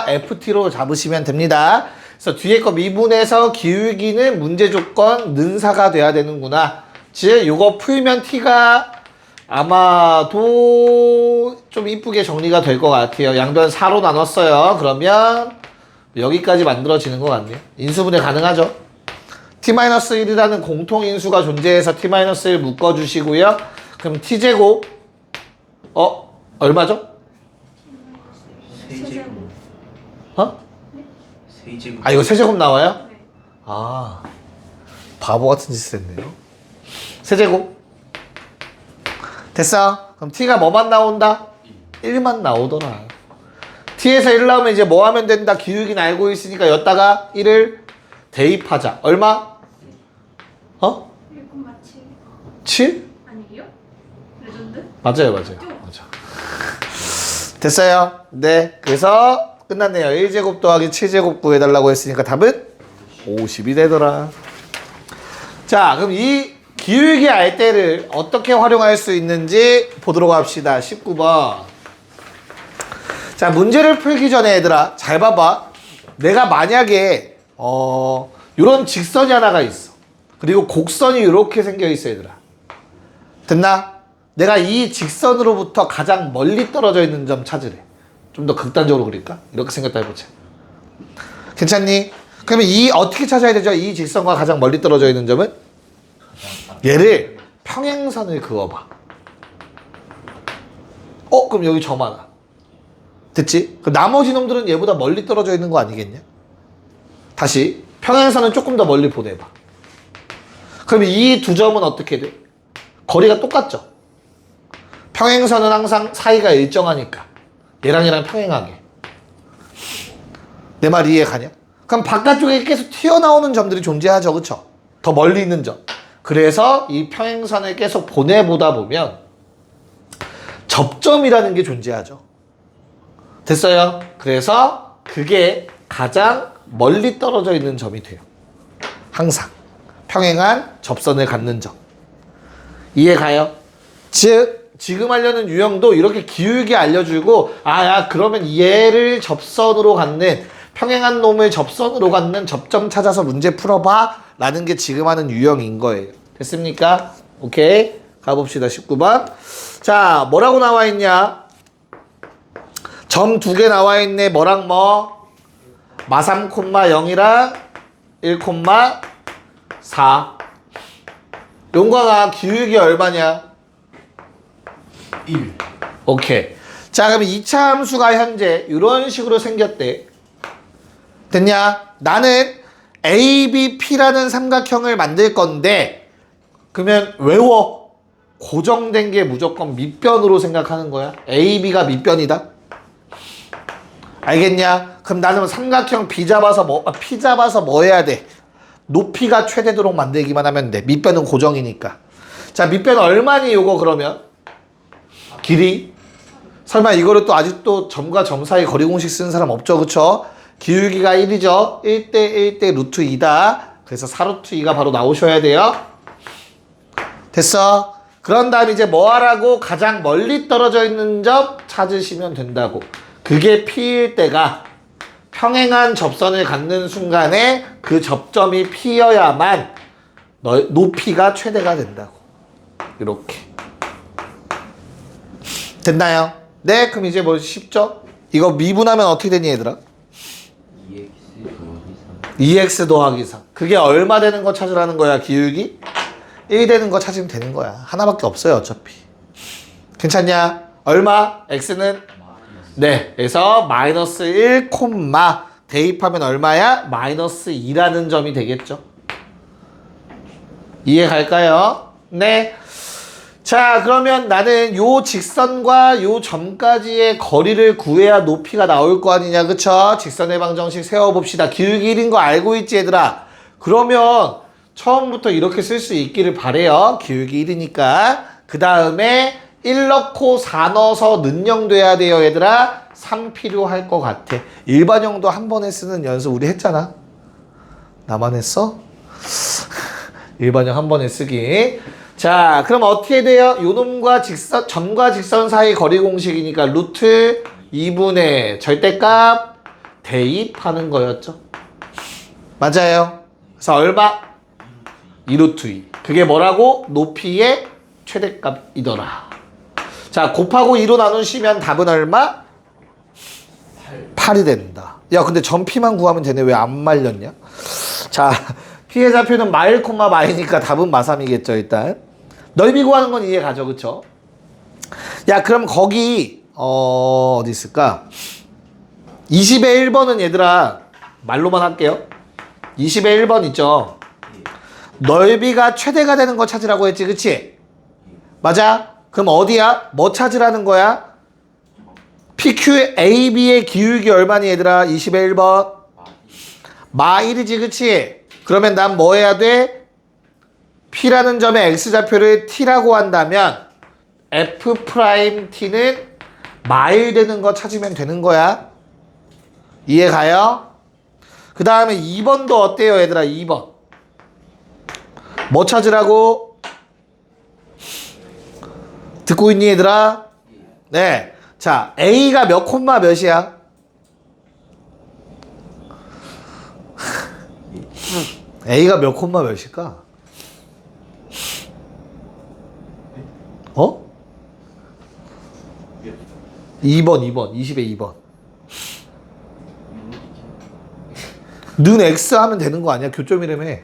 FT로 잡으시면 됩니다. 그래서 뒤에 거 미분해서 기울기는 문제 조건 는사가 돼야 되는구나. 즉, 요거 풀면 T가 아마도 좀 이쁘게 정리가 될 것 같아요. 양변 4로 나눴어요. 그러면 여기까지 만들어지는 것 같네요. 인수분해 가능하죠? t-1이라는 공통인수가 존재해서 t-1 묶어주시고요. 그럼 t제곱 얼마죠? 세제곱. 세제곱. 아, 이거 세제곱 나와요? 아, 바보 같은 짓을 했네요. 세제곱 됐어? 그럼 t가 뭐만 나온다? 1만 나오더라. t에서 1 나오면 이제 뭐 하면 된다? 기울기는 알고 있으니까 여기다가 1을 대입하자. 얼마? 1,7 7? 아니에요? 레전드? 맞아요. 맞아. 됐어요. 네. 그래서 끝났네요. 1제곱 더하기 7제곱 구해달라고 했으니까 답은 50이 되더라. 자, 그럼 이 기울기 알대를 어떻게 활용할 수 있는지 보도록 합시다. 19번. 자, 문제를 풀기 전에 얘들아, 잘 봐봐. 내가 만약에 요런 직선이 하나가 있어. 그리고 곡선이 이렇게 생겨 있어, 얘들아. 됐나? 내가 이 직선으로부터 가장 멀리 떨어져 있는 점 찾으래. 좀 더 극단적으로 그릴까? 이렇게 생겼다 해보자. 괜찮니? 그러면 이 어떻게 찾아야 되죠? 이 직선과 가장 멀리 떨어져 있는 점은? 얘를 평행선을 그어봐. 그럼 여기 점 하나. 됐지? 그럼 나머지 놈들은 얘보다 멀리 떨어져 있는 거 아니겠냐? 다시 평행선은 조금 더 멀리 보내봐. 그럼 이 두 점은 어떻게 돼? 거리가 똑같죠? 평행선은 항상 사이가 일정하니까 얘랑 평행하게. 내 말 이해 가냐? 그럼 바깥쪽에 계속 튀어나오는 점들이 존재하죠, 그쵸? 더 멀리 있는 점. 그래서 이 평행선을 계속 보내보다 보면 접점이라는 게 존재하죠. 됐어요? 그래서 그게 가장 멀리 떨어져 있는 점이 돼요. 항상 평행한 접선을 갖는 점. 이해 가요? 즉 지금 하려는 유형도 이렇게 기울게 알려주고, 야 그러면 얘를 접선으로 갖는, 평행한 놈을 접선으로 갖는 접점 찾아서 문제 풀어봐 라는 게 지금 하는 유형인 거예요. 됐습니까? 오케이, 가봅시다. 19번. 자, 뭐라고 나와 있냐? 점 2개 나와 있네. 뭐랑 뭐? 마3, 0이랑 1, 4. 용광아, 기울기 얼마냐? 1. 오케이. 자, 그럼 2차 함수가 현재 이런 식으로 생겼대. 됐냐? 나는 ABP라는 삼각형을 만들 건데, 그러면 외워. 고정된 게 무조건 밑변으로 생각하는 거야. AB가 밑변이다. 알겠냐? 그럼 나는 삼각형 P 잡아서 뭐 해야 돼? 높이가 최대도록 만들기만 하면 돼. 밑변은 고정이니까. 자, 밑변 얼마니 요거 그러면? 길이? 설마 이거를 또 아직도 점과 점 사이 거리 공식 쓰는 사람 없죠, 그쵸? 기울기가 1이죠. 1대 1대 루트 2다. 그래서 4루트 2가 바로 나오셔야 돼요. 됐어? 그런 다음 이제 뭐 하라고? 가장 멀리 떨어져 있는 점 찾으시면 된다고. 그게 P일 때가 평행한 접선을 갖는 순간에 그 접점이 P여야만 높이가 최대가 된다고. 이렇게. 됐나요? 네, 그럼 이제 뭐 쉽죠? 이거 미분하면 어떻게 되니 얘들아? 2x 더하기 3. 그게 얼마 되는 거 찾으라는 거야, 기울기? 1 되는 거 찾으면 되는 거야. 하나밖에 없어요, 어차피. 괜찮냐? 얼마? x는? 네, 그래서 마이너스 1, 대입하면 얼마야? 마이너스 2라는 점이 되겠죠. 이해 갈까요? 네. 자, 그러면 나는 요 직선과 요 점까지의 거리를 구해야 높이가 나올 거 아니냐, 그쵸? 직선의 방정식 세워봅시다. 기울기 1인 거 알고 있지, 얘들아? 그러면 처음부터 이렇게 쓸 수 있기를 바래요. 기울기 1이니까. 그 다음에 1 넣고 4 넣어서 는영돼야 돼요, 얘들아. 3 필요할 것 같아. 일반형도 한 번에 쓰는 연습 우리 했잖아. 나만 했어? 일반형 한 번에 쓰기. 자, 그럼 어떻게 돼요? 요놈과 직선, 점과 직선 사이 거리 공식이니까 루트 2분의 절대값 대입하는 거였죠. 맞아요. 그래서 얼마? 2루트 2. 그게 뭐라고? 높이의 최대값이더라. 자, 곱하고 2로 나누시면 답은 얼마? 8이 된다. 야, 근데 점 P만 구하면 되네. 왜 안 말렸냐? 자, P의 좌표는 마일 콤마 마이니까 답은 마3이겠죠, 일단. 넓이 구하는 건 이해 가죠, 그쵸? 야, 그럼 거기, 어디 있을까? 20의 1번은 얘들아, 말로만 할게요. 20의 1번 있죠? 넓이가 최대가 되는 거 찾으라고 했지, 그치? 맞아? 그럼 어디야? 뭐 찾으라는 거야? PQ AB의 기울기 얼마니, 얘들아? 20의 1번. 마 1이지, 그치? 그러면 난 뭐 해야 돼? P라는 점의 X좌표를 T라고 한다면 F'T는 마일 되는 거 찾으면 되는 거야. 이해 가요? 그 다음에 2번도 어때요, 얘들아? 2번. 뭐 찾으라고? 듣고 있니, 얘들아? 네. 자, A가 몇 콤마 몇이야? A가 몇 콤마 몇일까? 어? 2번 20에 2번 는 X 하면 되는 거 아니야? 교점이라며.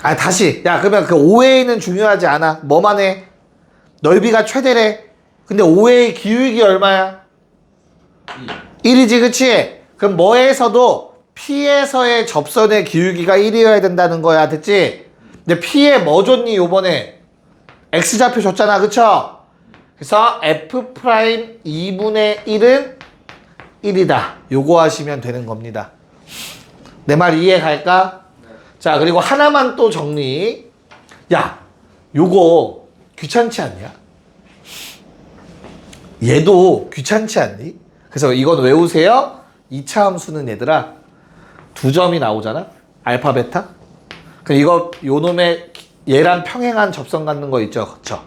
아, 다시. 야, 그러면 그 5A는 중요하지 않아. 뭐만 해? 넓이가 최대래. 근데 5A 기울기 얼마야? 1이지, 그치? 그럼 뭐에서도 P에서의 접선의 기울기가 1이어야 된다는 거야. 됐지? 근데 P에 뭐 줬니, 요번에? X좌표 줬잖아, 그쵸? 그래서 F' 2분의 1은 1이다. 요거 하시면 되는 겁니다. 내 말 이해 갈까? 자, 그리고 하나만 또 정리. 야, 요거 귀찮지 않냐? 얘도 귀찮지 않니? 그래서 이건 외우세요. 2차 함수는 얘들아 2점이 나오잖아. 알파, 베타. 그럼 이거 요 놈의 얘랑 평행한 접선 갖는 거 있죠? 그쵸?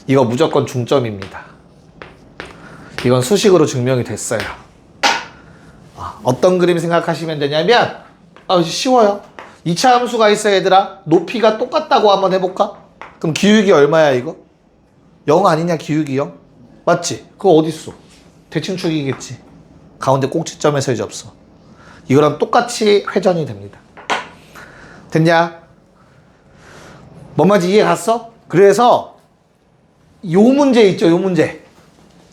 이거 무조건 중점입니다. 이건 수식으로 증명이 됐어요. 어떤 그림 생각하시면 되냐면 쉬워요. 2차 함수가 있어 얘들아. 높이가 똑같다고 한번 해볼까? 그럼 기울기 얼마야 이거? 0 아니냐 기울기 0? 맞지? 그거 어딨어? 대칭축이겠지. 가운데 꼭지점에서의 접선. 이거랑 똑같이 회전이 됩니다. 됐냐? 뭔 말인지 이해 갔어? 그래서 요 문제 있죠, 요 문제.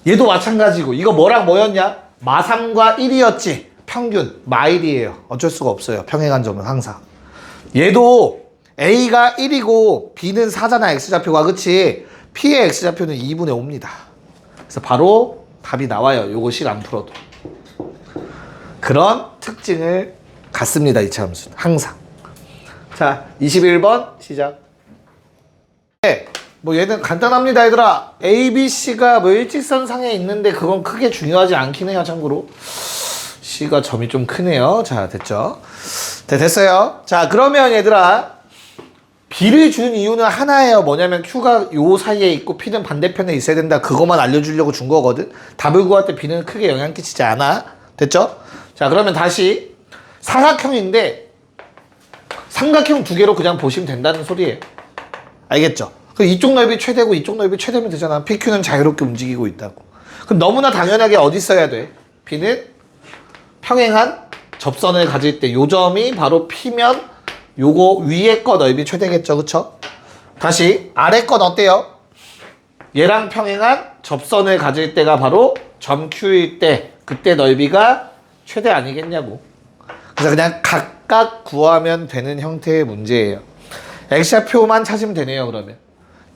얘도 마찬가지고 이거 뭐랑 뭐였냐? 마3과 1이었지. 평균 마1이에요. 어쩔 수가 없어요. 평행한 점은 항상. 얘도 A가 1이고 B는 4잖아. X좌표가. 그치? P의 X좌표는 2분의 5입니다. 그래서 바로 답이 나와요. 요거 식 안 풀어도. 그런 특징을 갖습니다. 2차 함수는 항상. 자, 21번 시작. 네, 뭐 얘는 간단합니다 얘들아. A, B, C가 뭐 일직선상에 있는데 그건 크게 중요하지 않긴 해요. 참고로 C가 점이 좀 크네요. 자, 됐죠? 네, 됐어요. 자, 그러면 얘들아 B를 준 이유는 하나예요. 뭐냐면 Q가 요 사이에 있고 P는 반대편에 있어야 된다. 그것만 알려주려고 준 거거든. 답을 구할 때 B는 크게 영향 끼치지 않아. 됐죠? 자, 그러면 다시 사각형인데 삼각형 두 개로 그냥 보시면 된다는 소리예요. 알겠죠? 그럼 이쪽 넓이 최대고 이쪽 넓이 최대면 되잖아. PQ는 자유롭게 움직이고 있다고. 그럼 너무나 당연하게 어디 써야 돼? B는 평행한 접선을 가질 때 요 점이 바로 P면 요거 위에 거 넓이 최대겠죠. 그쵸? 다시 아래 건 어때요? 얘랑 평행한 접선을 가질 때가 바로 점 Q일 때 그때 넓이가 최대 아니겠냐고. 그래서 그냥 각각 구하면 되는 형태의 문제예요. X좌표만 찾으면 되네요. 그러면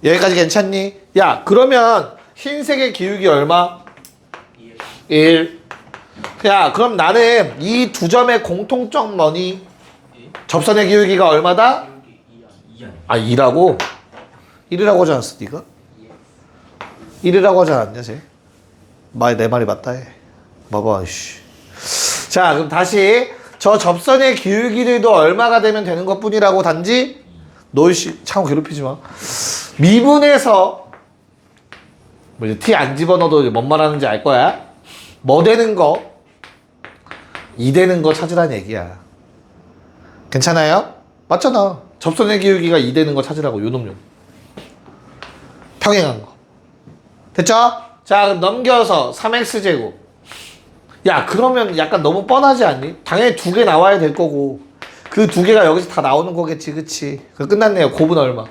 여기까지 괜찮니? 야, 그러면 흰색의 기울기 얼마? 1. 야, 그럼 나는 이 두 점의 공통점 뭐니? 접선의 기울기가 얼마다? 2라고? 1이라고 하지 않았어 니가? 1이라고 하지 않았냐 쟤? 내 말이 맞다 해. 봐봐 씨. 자, 그럼 다시 저 접선의 기울기들도 얼마가 되면 되는 것 뿐이라고. 단지 너 씨 참 괴롭히지 마. 미분에서 뭐 이제 T 안 집어넣어도 뭔 말하는지 알 거야. 뭐 되는 거? 2 되는 거 찾으라는 얘기야. 괜찮아요? 맞잖아. 접선의 기울기가 2 되는 거 찾으라고. 요놈요. 평행한 거. 됐죠? 자, 그럼 넘겨서 3x제곱. 야, 그러면 약간 너무 뻔하지 않니? 당연히 2개 나와야 될 거고 그 2개가 여기서 다 나오는 거겠지. 그치? 그 끝났네요. 곱은 얼마?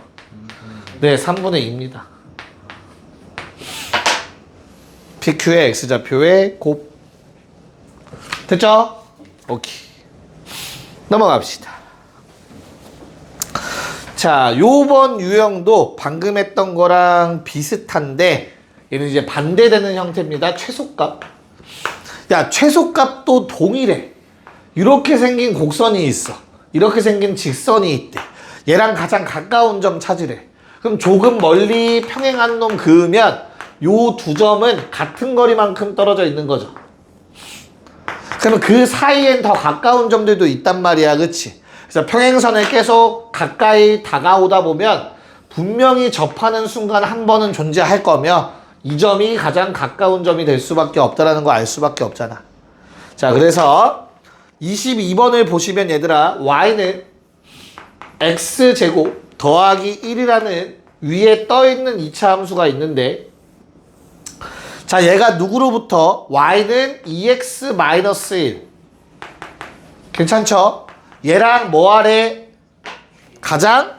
네, 3분의 2입니다. PQ의 X좌표의 곱. 됐죠? 오케이. 넘어갑시다. 자, 요번 유형도 방금 했던 거랑 비슷한데 얘는 이제 반대되는 형태입니다. 최소값. 야, 최소값도 동일해. 이렇게 생긴 곡선이 있어. 이렇게 생긴 직선이 있대. 얘랑 가장 가까운 점 찾으래. 그럼 조금 멀리 평행한 놈 그으면 요 두 점은 같은 거리만큼 떨어져 있는 거죠. 그러면 그 사이엔 더 가까운 점들도 있단 말이야. 그치? 그래서 평행선에 계속 가까이 다가오다 보면 분명히 접하는 순간 한 번은 존재할 거며 이 점이 가장 가까운 점이 될 수밖에 없다라는 거 알 수밖에 없잖아. 자, 그래서 22번을 보시면 얘들아, y는 x제곱 더하기 1이라는 위에 떠있는 2차 함수가 있는데, 자, 얘가 누구로부터? y는 2x-1. 괜찮죠? 얘랑 뭐 하래? 가장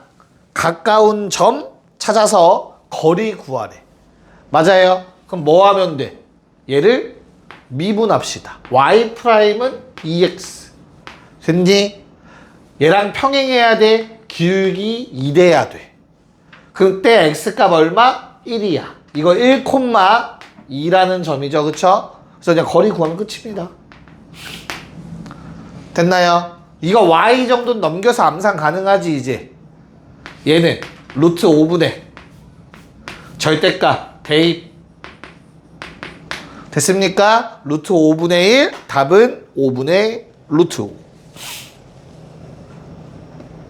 가까운 점 찾아서 거리 구하래. 맞아요? 그럼 뭐 하면 돼? 얘를 미분합시다. y''은 2x. 됐니? 얘랑 평행해야 돼. 기울기 2 돼야 돼. 그때 x값 얼마? 1이야. 이거 1,2라는 점이죠. 그쵸? 그래서 그냥 거리 구하면 끝입니다. 됐나요? 이거 y 정도는 넘겨서 암산 가능하지 이제. 얘는 루트 5분의 절대값 대입. 됐습니까? 루트 5분의 1, 답은 5분의 루트 5.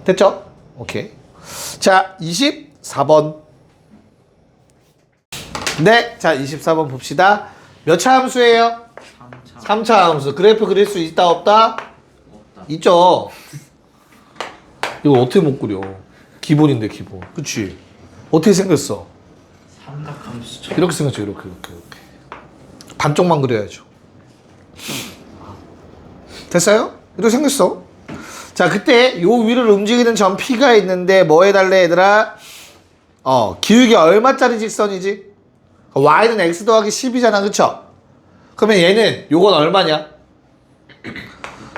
됐죠? 오케이. 자, 24번. 네, 자, 24번 봅시다. 몇 차 함수예요? 3차 함수. 그래프 그릴 수 있다, 없다? 있죠. 이거 어떻게 못 그려? 기본인데, 기본. 그치? 어떻게 생겼어? 삼각함수죠. 이렇게 생겼죠, 이렇게. 반쪽만 그려야죠. 됐어요? 이렇게 생겼어. 자, 그때 요 위를 움직이는 점 P가 있는데 뭐 해달래 얘들아? 기울기 얼마짜리 직선이지? y는 x 더하기 10이잖아, 그쵸? 그러면 얘는 요건 얼마냐?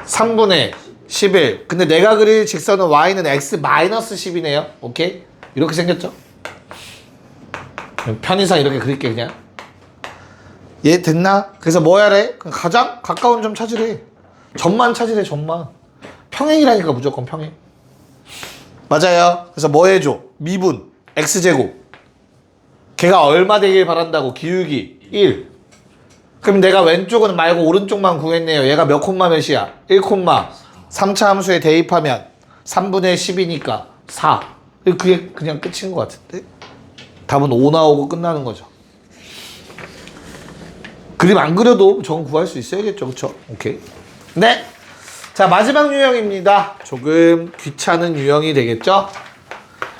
3분의 11. 근데 내가 그릴 직선은 y는 x-10이네요. 오케이? 이렇게 생겼죠? 편의상 이렇게 그릴게 그냥. 얘 됐나? 그래서 뭐 해야래? 가장 가까운 점 찾으래. 점만 찾으래, 점만. 평행이라니까, 무조건 평행. 맞아요. 그래서 뭐 해줘? 미분 x제곱. 걔가 얼마 되길 바란다고? 기울기 1. 그럼 내가 왼쪽은 말고 오른쪽만 구했네요. 얘가 몇 콤마 몇이야? 1 콤마. 3차 함수에 대입하면 3분의 10이니까 4. 그게 그냥 끝인 것 같은데? 답은 5 나오고 끝나는 거죠. 그림 안 그려도 저건 구할 수 있어야겠죠. 그쵸? 오케이. 네. 자, 마지막 유형입니다. 조금 귀찮은 유형이 되겠죠?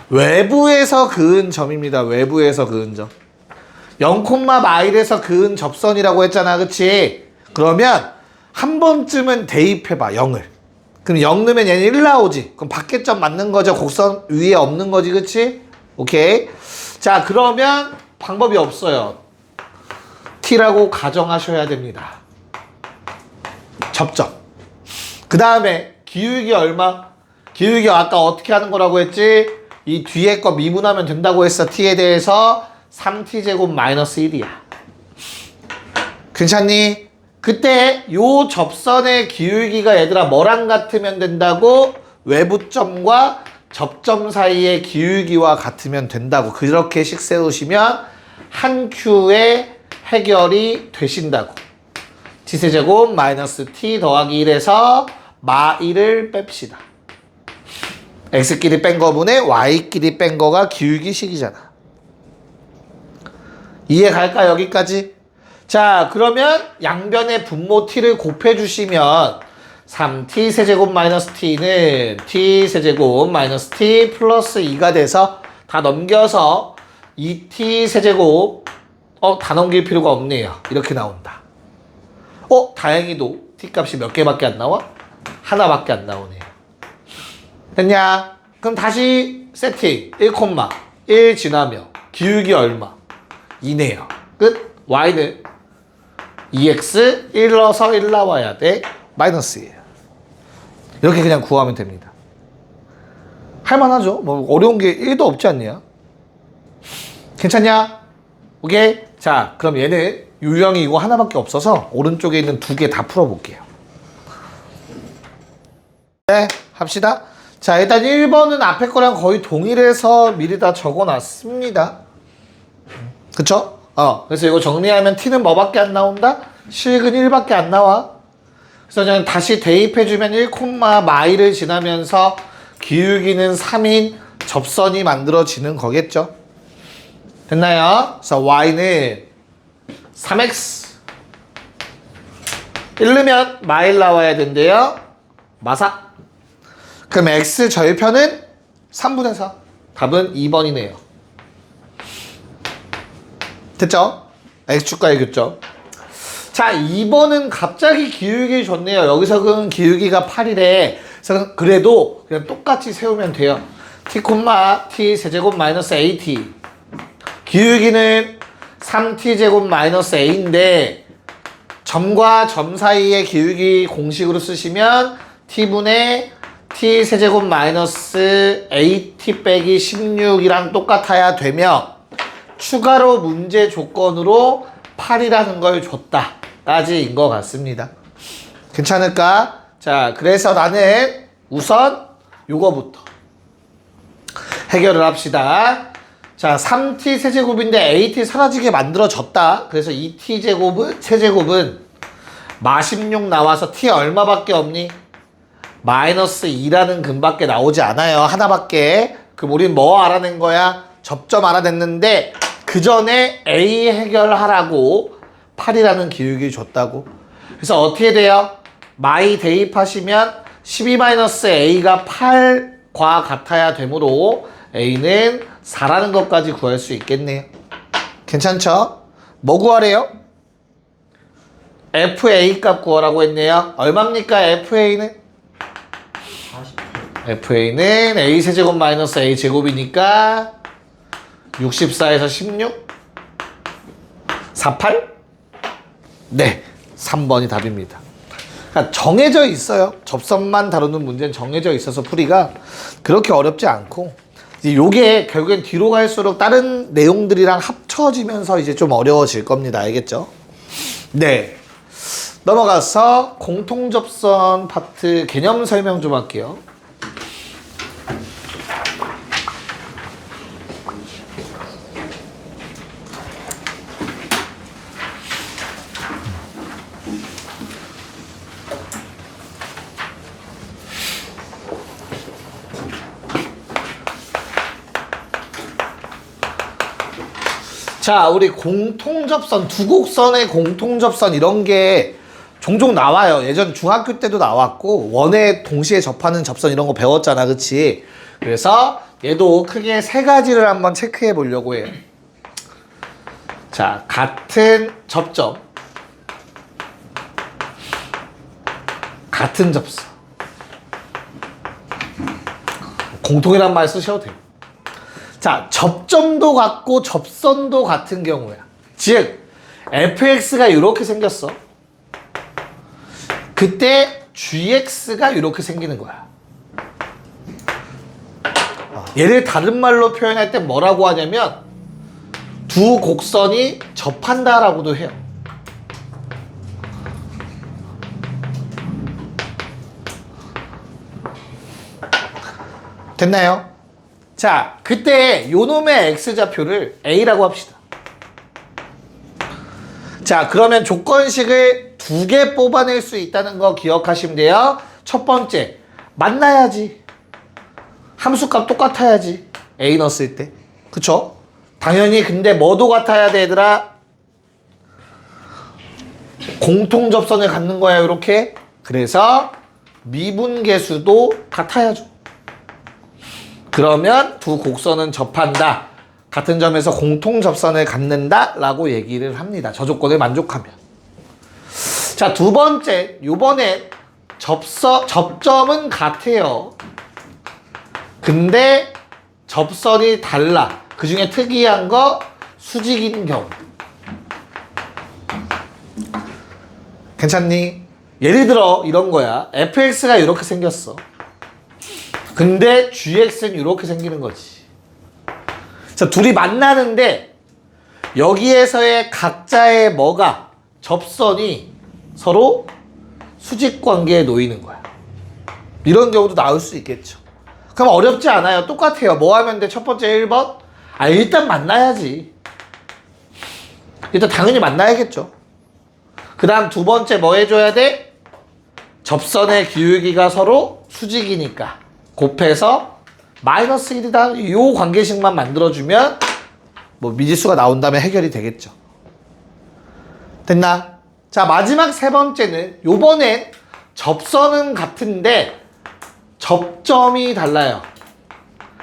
외부에서 그은 점입니다. 외부에서 그은 점. 0,마일에서 그은 접선이라고 했잖아. 그치? 그러면 한 번쯤은 대입해봐. 0을. 그럼 0 넣으면 얘는 1 나오지. 그럼 밖에 점 맞는 거죠. 곡선 위에 없는 거지. 그치? 오케이. 자, 그러면 방법이 없어요. t라고 가정하셔야 됩니다. 접점. 그 다음에 기울기 얼마? 기울기 아까 어떻게 하는 거라고 했지? 이 뒤에 거 미분하면 된다고 했어. t에 대해서 3t제곱 마이너스 1이야. 괜찮니? 그때 요 접선의 기울기가 얘들아 뭐랑 같으면 된다고? 외부점과 접점 사이의 기울기와 같으면 된다고. 그렇게 식 세우시면 한 큐의 해결이 되신다고. t세제곱 마이너스 t 더하기 1에서 마 1을 뺍시다. x끼리 뺀 거분에 y끼리 뺀 거가 기울기식이잖아. 이해 갈까 여기까지? 자, 그러면 양변의 분모 t를 곱해주시면 3t 세제곱 마이너스 t는 t 세제곱 마이너스 t 플러스 2가 돼서 다 넘겨서 2t 세제곱 다 넘길 필요가 없네요. 이렇게 나온다. 다행히도 t값이 몇 개밖에 안 나와? 하나밖에 안 나오네요. 됐냐? 그럼 다시 세팅 1,1 지나며 기울기 얼마? 2네요. 끝. y는 2x 1 넣어서 1 나와야 돼. 마이너스예요. 이렇게 그냥 구하면 됩니다. 할만하죠? 뭐 어려운 게 1도 없지 않냐? 괜찮냐? 오케이? 자, 그럼 얘는 유형이 이거 하나밖에 없어서 오른쪽에 있는 2개 다 풀어볼게요. 네, 합시다. 자, 일단 1번은 앞에 거랑 거의 동일해서 미리 다 적어놨습니다. 그쵸? 그래서 이거 정리하면 t는 뭐밖에 안 나온다? 실근 1밖에 안 나와. 그래서 그냥 다시 대입해주면 1,마일을 지나면서 기울기는 3인 접선이 만들어지는 거겠죠? 됐나요? 그래서 y는 3x 1넣으면 마일 나와야 된대요. 마사. 그럼 x 절편은 3분의 4. 답은 2번이네요. 됐죠? x축과의 교점. 자, 2번은 갑자기 기울기 좋네요. 여기서 기울기가 8이래. 그래서 그래도 그냥 똑같이 세우면 돼요. t, t 세제곱 마이너스 at. 기울기는 3t 제곱 마이너스 a인데 점과 점 사이의 기울기 공식으로 쓰시면 t분의 t 세제곱 마이너스 at 빼기 16이랑 똑같아야 되며 추가로 문제 조건으로 8이라는 걸 줬다 까지인 것 같습니다. 괜찮을까? 자, 그래서 나는 우선 요거부터 해결을 합시다. 자, 3t 세제곱인데 at 사라지게 만들어졌다. 그래서 2t 세제곱은 마16 나와서 t 얼마밖에 없니? 마이너스 2라는 근밖에 나오지 않아요. 하나밖에. 그럼 우린 뭐 알아낸 거야? 접점 알아냈는데 그 전에 a 해결하라고 8이라는 기울기 줬다고. 그래서 어떻게 돼요? 마이 대입하시면 12-a가 8과 같아야 되므로 a는 4라는 것까지 구할 수 있겠네요. 괜찮죠? 뭐 구하래요? fa 값 구하라고 했네요. 얼마입니까? fa는? 48. fa는 a 세제곱 마이너스 a 제곱이니까 64에서 16? 48? 네, 3번이 답입니다. 그러니까 정해져 있어요. 접선만 다루는 문제는 정해져 있어서 풀이가 그렇게 어렵지 않고 이제 요게 결국엔 뒤로 갈수록 다른 내용들이랑 합쳐지면서 이제 좀 어려워질 겁니다. 알겠죠? 네. 넘어가서 공통접선 파트 개념 설명 좀 할게요. 자, 우리 공통접선, 두 곡선의 공통접선 이런 게 종종 나와요. 예전 중학교 때도 나왔고 원에 동시에 접하는 접선 이런 거 배웠잖아. 그치? 그래서 얘도 크게 세 가지를 한번 체크해 보려고 해요. 자, 같은 접점, 같은 접선. 공통이란 말 쓰셔도 돼요. 자, 접점도 같고 접선도 같은 경우야. 즉, fx가 이렇게 생겼어. 그때 gx가 이렇게 생기는 거야. 얘를 다른 말로 표현할 때 뭐라고 하냐면 두 곡선이 접한다라고도 해요. 됐나요? 자, 그때 요놈의 x좌표를 a라고 합시다. 자, 그러면 조건식을 두 개 뽑아낼 수 있다는 거 기억하시면 돼요. 첫 번째, 만나야지. 함수값 똑같아야지. a 넣었을 때. 그쵸? 당연히 근데 뭐도 같아야 돼, 얘들아? 공통접선을 갖는 거야, 이렇게. 그래서 미분계수도 같아야죠. 그러면 두 곡선은 접한다. 같은 점에서 공통접선을 갖는다 라고 얘기를 합니다. 저 조건을 만족하면. 자, 두 번째, 요번에 접점은 같아요. 근데 접선이 달라. 그 중에 특이한 거 수직인 경우. 괜찮니? 예를 들어 이런 거야. fx가 이렇게 생겼어. 근데 gx는 이렇게 생기는 거지. 자, 둘이 만나는데 여기에서의 각자의 뭐가 접선이 서로 수직 관계에 놓이는 거야. 이런 경우도 나올 수 있겠죠. 그럼 어렵지 않아요. 똑같아요. 뭐 하면 돼? 첫 번째 1번. 일단 만나야지. 일단 당연히 만나야겠죠. 그 다음 두 번째 뭐 해줘야 돼? 접선의 기울기가 서로 수직이니까 곱해서 마이너스 1이다. 요 관계식만 만들어주면 뭐 미지수가 나온다면 해결이 되겠죠. 됐나? 자, 마지막 세 번째는 요번엔 접선은 같은데 접점이 달라요.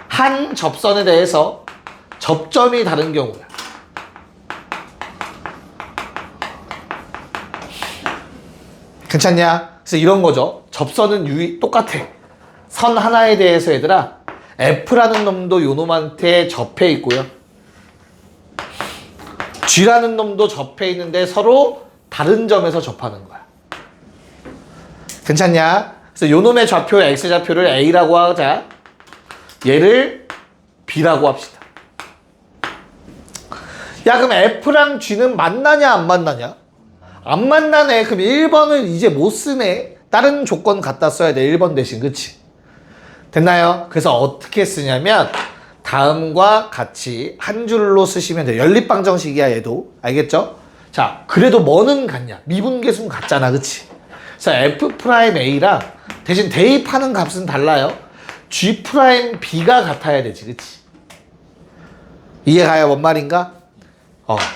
한 접선에 대해서 접점이 다른 경우야. 괜찮냐? 그래서 이런 거죠. 접선은 똑같아. 선 하나에 대해서 얘들아, F라는 놈도 요 놈한테 접해 있고요. G라는 놈도 접해 있는데 서로 다른 점에서 접하는 거야. 괜찮냐? 그래서 요 놈의 좌표, X좌표를 A라고 하자. 얘를 B라고 합시다. 야, 그럼 F랑 G는 만나냐, 안 만나냐? 안 만나네. 그럼 1번을 이제 못 쓰네. 다른 조건 갖다 써야 돼. 1번 대신. 그치? 됐나요? 그래서 어떻게 쓰냐면 다음과 같이 한 줄로 쓰시면 돼요. 연립방정식이야, 얘도. 알겠죠? 자, 그래도 뭐는 같냐? 미분계수는 같잖아. 그치? 그래서 F'A랑 대신 대입하는 값은 달라요. G'B가 같아야 되지. 그치? 이해가요? 뭔 말인가?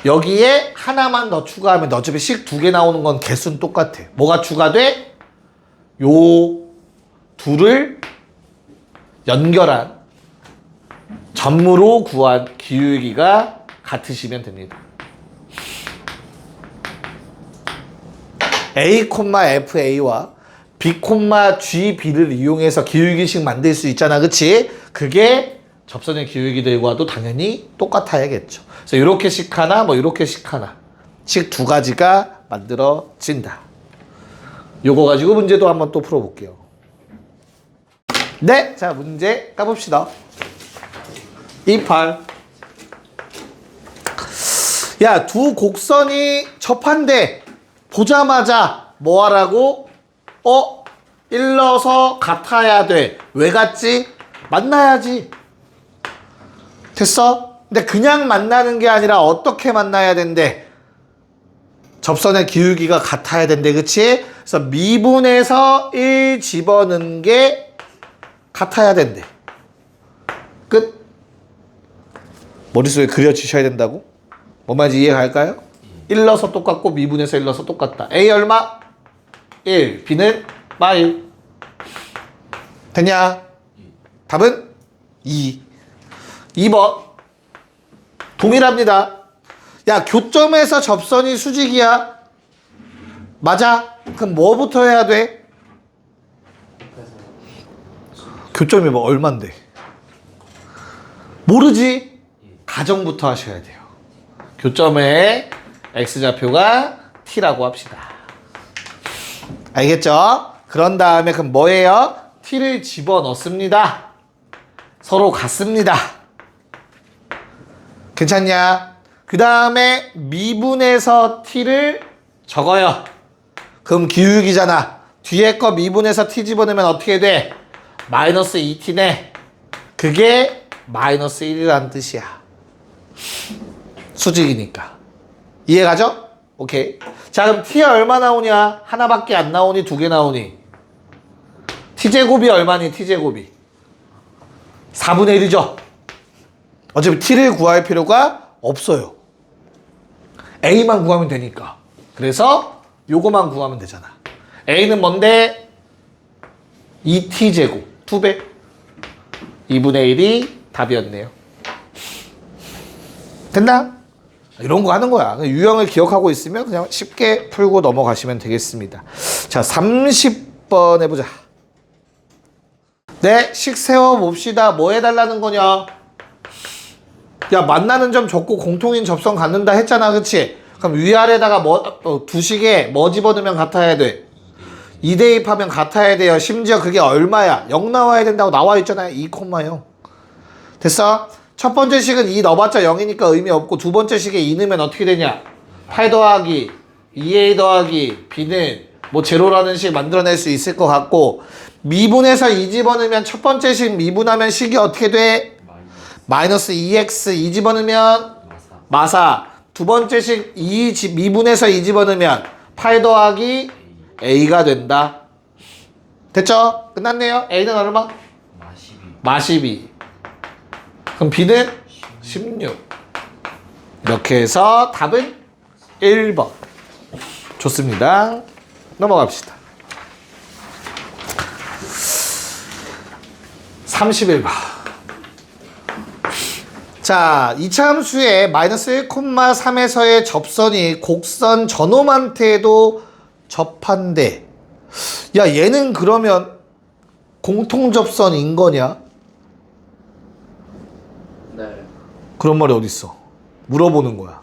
여기에 하나만 더 추가하면 어차피 식 2개 나오는 건 개수는 똑같아. 뭐가 추가돼? 요 둘을 연결한 점으로 구한 기울기가 같으시면 됩니다. A,FA와 B,GB를 이용해서 기울기식 만들 수 있잖아. 그치? 그게 접선의 기울기들과도 당연히 똑같아야겠죠. 그래서 이렇게 식 하나, 뭐 이렇게 식 하나, 식 2가지가 만들어진다. 요거 가지고 문제도 한번 또 풀어볼게요. 네, 자 문제 까봅시다. 28. 야, 두 곡선이 접한데 보자마자 뭐 하라고? 일러서 같아야 돼. 왜 같지? 만나야지. 됐어? 근데 그냥 만나는 게 아니라 어떻게 만나야 된대? 접선의 기울기가 같아야 된대. 그치? 그래서 미분에서 1 집어넣는 게 같아야 된대. 끝. 머릿속에 그려주셔야 된다고? 뭔 말인지 이해갈까요? 1넣어서 똑같고 미분에서 1넣어서 똑같다. A 얼마? 1. B는 마 1. 됐냐? 답은 2. 2번. 동일합니다. 야, 교점에서 접선이 수직이야. 맞아? 그럼 뭐부터 해야 돼? 교점이 뭐 얼만데? 모르지? 가정부터 하셔야 돼요. 교점의 X좌표가 T라고 합시다. 알겠죠? 그런 다음에 그럼 뭐예요? T를 집어넣습니다. 서로 같습니다. 괜찮냐? 그 다음에 미분에서 T를 적어요. 그럼 기울기잖아. 뒤에 거 미분에서 T 집어넣으면 어떻게 돼? 마이너스 2T네. 그게 마이너스 1이라는 뜻이야. 수직이니까. 이해가죠? 오케이. 자, 그럼 T가 얼마 나오냐? 하나밖에 안 나오니? 2개 나오니? T제곱이 얼마니? T제곱이 4분의 1이죠? 어차피 T를 구할 필요가 없어요. A만 구하면 되니까. 그래서 요거만 구하면 되잖아. A는 뭔데? 2T제곱 2배 2분의 1이 답이었네요. 됐나? 이런 거 하는 거야. 유형을 기억하고 있으면 그냥 쉽게 풀고 넘어가시면 되겠습니다. 자, 30번 해보자. 네, 식 세워봅시다. 뭐 해달라는 거냐? 야, 만나는 점 적고 공통인 접선 갖는다 했잖아. 그치? 그럼 위아래다가 두 식에 뭐 집어넣으면 같아야 돼? 2 대입하면 같아야 돼요. 심지어 그게 얼마야? 0 나와야 된다고 나와 있잖아요. 2,0. 됐어? 첫 번째 식은 2 넣어봤자 0이니까 의미 없고 두 번째 식에 2 넣으면 어떻게 되냐? 8 더하기 2A 더하기 B는 뭐 제로라는 식 만들어낼 수 있을 것 같고 미분에서 2 집어넣으면 첫 번째 식 미분하면 식이 어떻게 돼? 마이너스 2x 2 집어넣으면 마사. 두 번째 식 미분해서 2 집어넣으면 8 더하기 A가 된다. 됐죠? 끝났네요. A는 얼마? 마 12. 그럼 B는 16. 이렇게 해서 답은 1번. 좋습니다. 넘어갑시다. 31번. 자, 이차함수의 마이너스 1,3에서의 접선이 곡선 저놈한테도 접한대. 야, 얘는 그러면 공통접선인 거냐? 네. 그런 말이 어딨어? 물어보는 거야.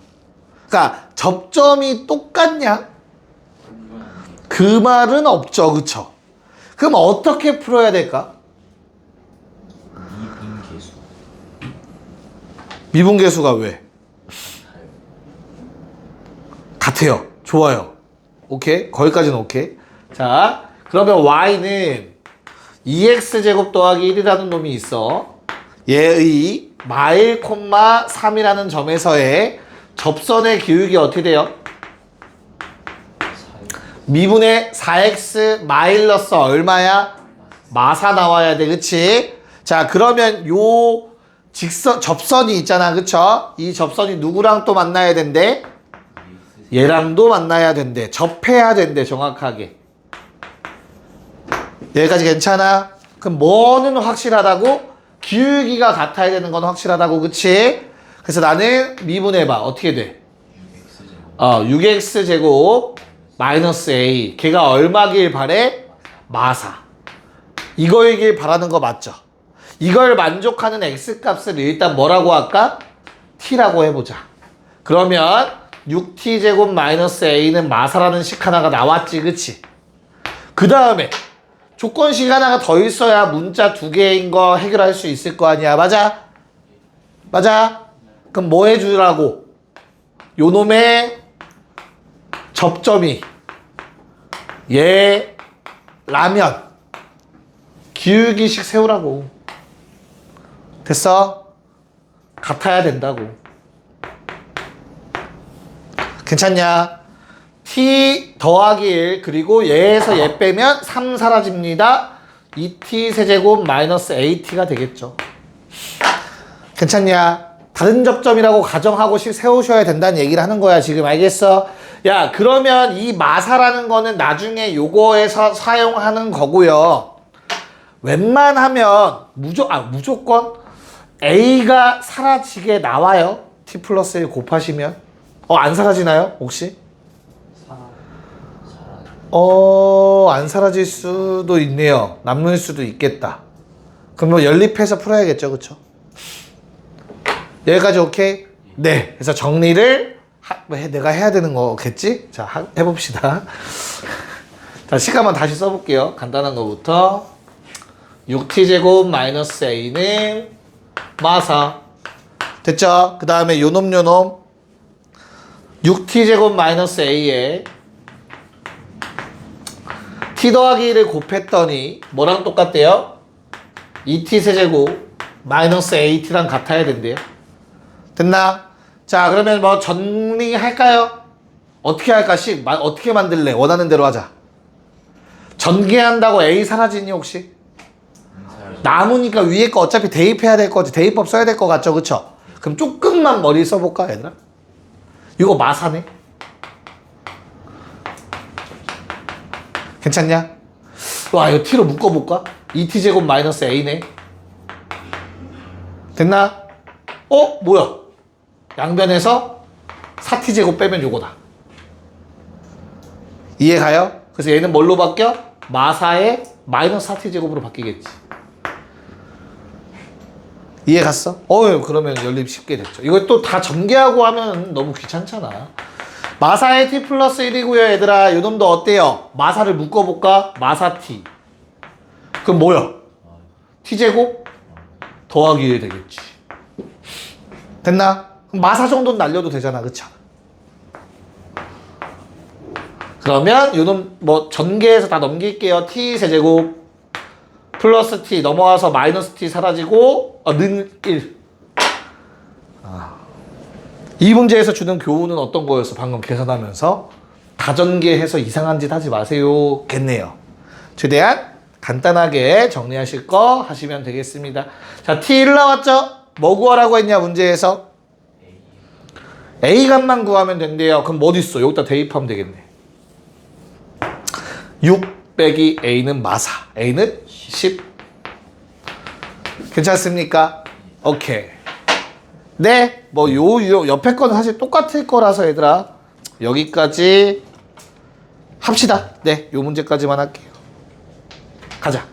그러니까 접점이 똑같냐? 그 말은 없죠. 그쵸? 그럼 어떻게 풀어야 될까? 미분계수. 미분계수가 왜? 같아요. 좋아요. 오케이? 거기까지는 오케이. 자, 그러면 y는 2x제곱 더하기 1이라는 놈이 있어. 얘의 마일, 3이라는 점에서의 접선의 기울기 어떻게 돼요? 미분의 4x 마이너스 얼마야? 마사 나와야 돼. 그치? 자, 그러면 요 접선이 있잖아. 그쵸? 이 접선이 누구랑 또 만나야 된대? 얘랑도 만나야 된대. 접해야 된대. 정확하게. 여기까지 괜찮아? 그럼 뭐는 확실하다고? 기울기가 같아야 되는 건 확실하다고. 그치? 그래서 나는 미분해봐. 어떻게 돼? 6x제곱 마이너스 a. 걔가 얼마길 바래? 마사. 이거이길 바라는 거 맞죠? 이걸 만족하는 x값을 일단 뭐라고 할까? t라고 해보자. 그러면 6t제곱 마이너스 a는 마사라는 식 하나가 나왔지. 그치? 그 다음에 조건식 하나가 더 있어야 문자 2개인 거 해결할 수 있을 거 아니야. 맞아? 맞아? 그럼 뭐 해주라고? 요 놈의 접점이 얘라면 기울기식 세우라고. 됐어? 같아야 된다고. 괜찮냐? t 더하기 1 그리고 얘에서 얘 빼면 3 사라집니다. 2t 세제곱 마이너스 at가 되겠죠. 괜찮냐? 다른 접점이라고 가정하고 세우셔야 된다는 얘기를 하는 거야. 지금 알겠어? 야, 그러면 이 마사라는 거는 나중에 요거에서 사용하는 거고요. 웬만하면 무조건 a가 사라지게 나와요. t 플러스 1 곱하시면. 안 사라지나요? 혹시? 안 사라질 수도 있네요. 남을 수도 있겠다. 그러면 연립해서 풀어야겠죠. 그쵸? 여기까지 오케이? 네. 그래서 정리를 내가 해야 되는 거겠지? 자, 해봅시다. 자, 시간만 다시 써볼게요. 간단한 거부터. 6t제곱 마이너스 a는 마사. 됐죠? 그 다음에 요놈 6t제곱 마이너스 a에 t 더하기 1을 곱했더니 뭐랑 똑같대요? 2t 세제곱 마이너스 at랑 같아야 된대요. 됐나? 자, 그러면 뭐 정리할까요? 어떻게 할까? 어떻게 만들래? 원하는 대로 하자. 전개한다고 a 사라지니 혹시? 남으니까 위에 거 어차피 대입해야 될 거지. 대입법 써야 될 거 같죠? 그쵸? 그럼 조금만 머리 써볼까 얘들아? 이거 마사네? 괜찮냐? 와, 이거 t로 묶어볼까? 2t제곱 마이너스 a네. 됐나? 뭐야? 양변에서 4t제곱 빼면 요거다. 이해가요? 그래서 얘는 뭘로 바뀌어? 마사의 마이너스 4t제곱으로 바뀌겠지. 이해 갔어? 그러면 연립 쉽게 됐죠. 이거 또 다 전개하고 하면 너무 귀찮잖아. 마사의 t 플러스 1이고요 얘들아. 요놈도 어때요? 마사를 묶어볼까? 마사 t. 그럼 뭐야? t제곱 더하기 1 되겠지. 됐나? 그럼 마사 정도는 날려도 되잖아. 그쵸? 그러면 요놈 뭐 전개해서 다 넘길게요. t 세제곱 플러스 t 넘어와서 마이너스 t 사라지고 는 1. 이 문제에서 주는 교훈은 어떤 거였어? 방금 계산하면서 다전개해서 이상한 짓 하지 마세요 겠네요. 최대한 간단하게 정리하실 거 하시면 되겠습니다. 자, t1 나왔죠? 뭐 구하라고 했냐 문제에서? a 값만 구하면 된대요. 그럼 뭐 어디 있어? 여기다 대입하면 되겠네. 6 빼기 A는 마사. A는 10. 괜찮습니까? 오케이. 네, 뭐 요 옆에 거는 사실 똑같을 거라서 얘들아 여기까지 합시다. 네, 요 문제까지만 할게요. 가자.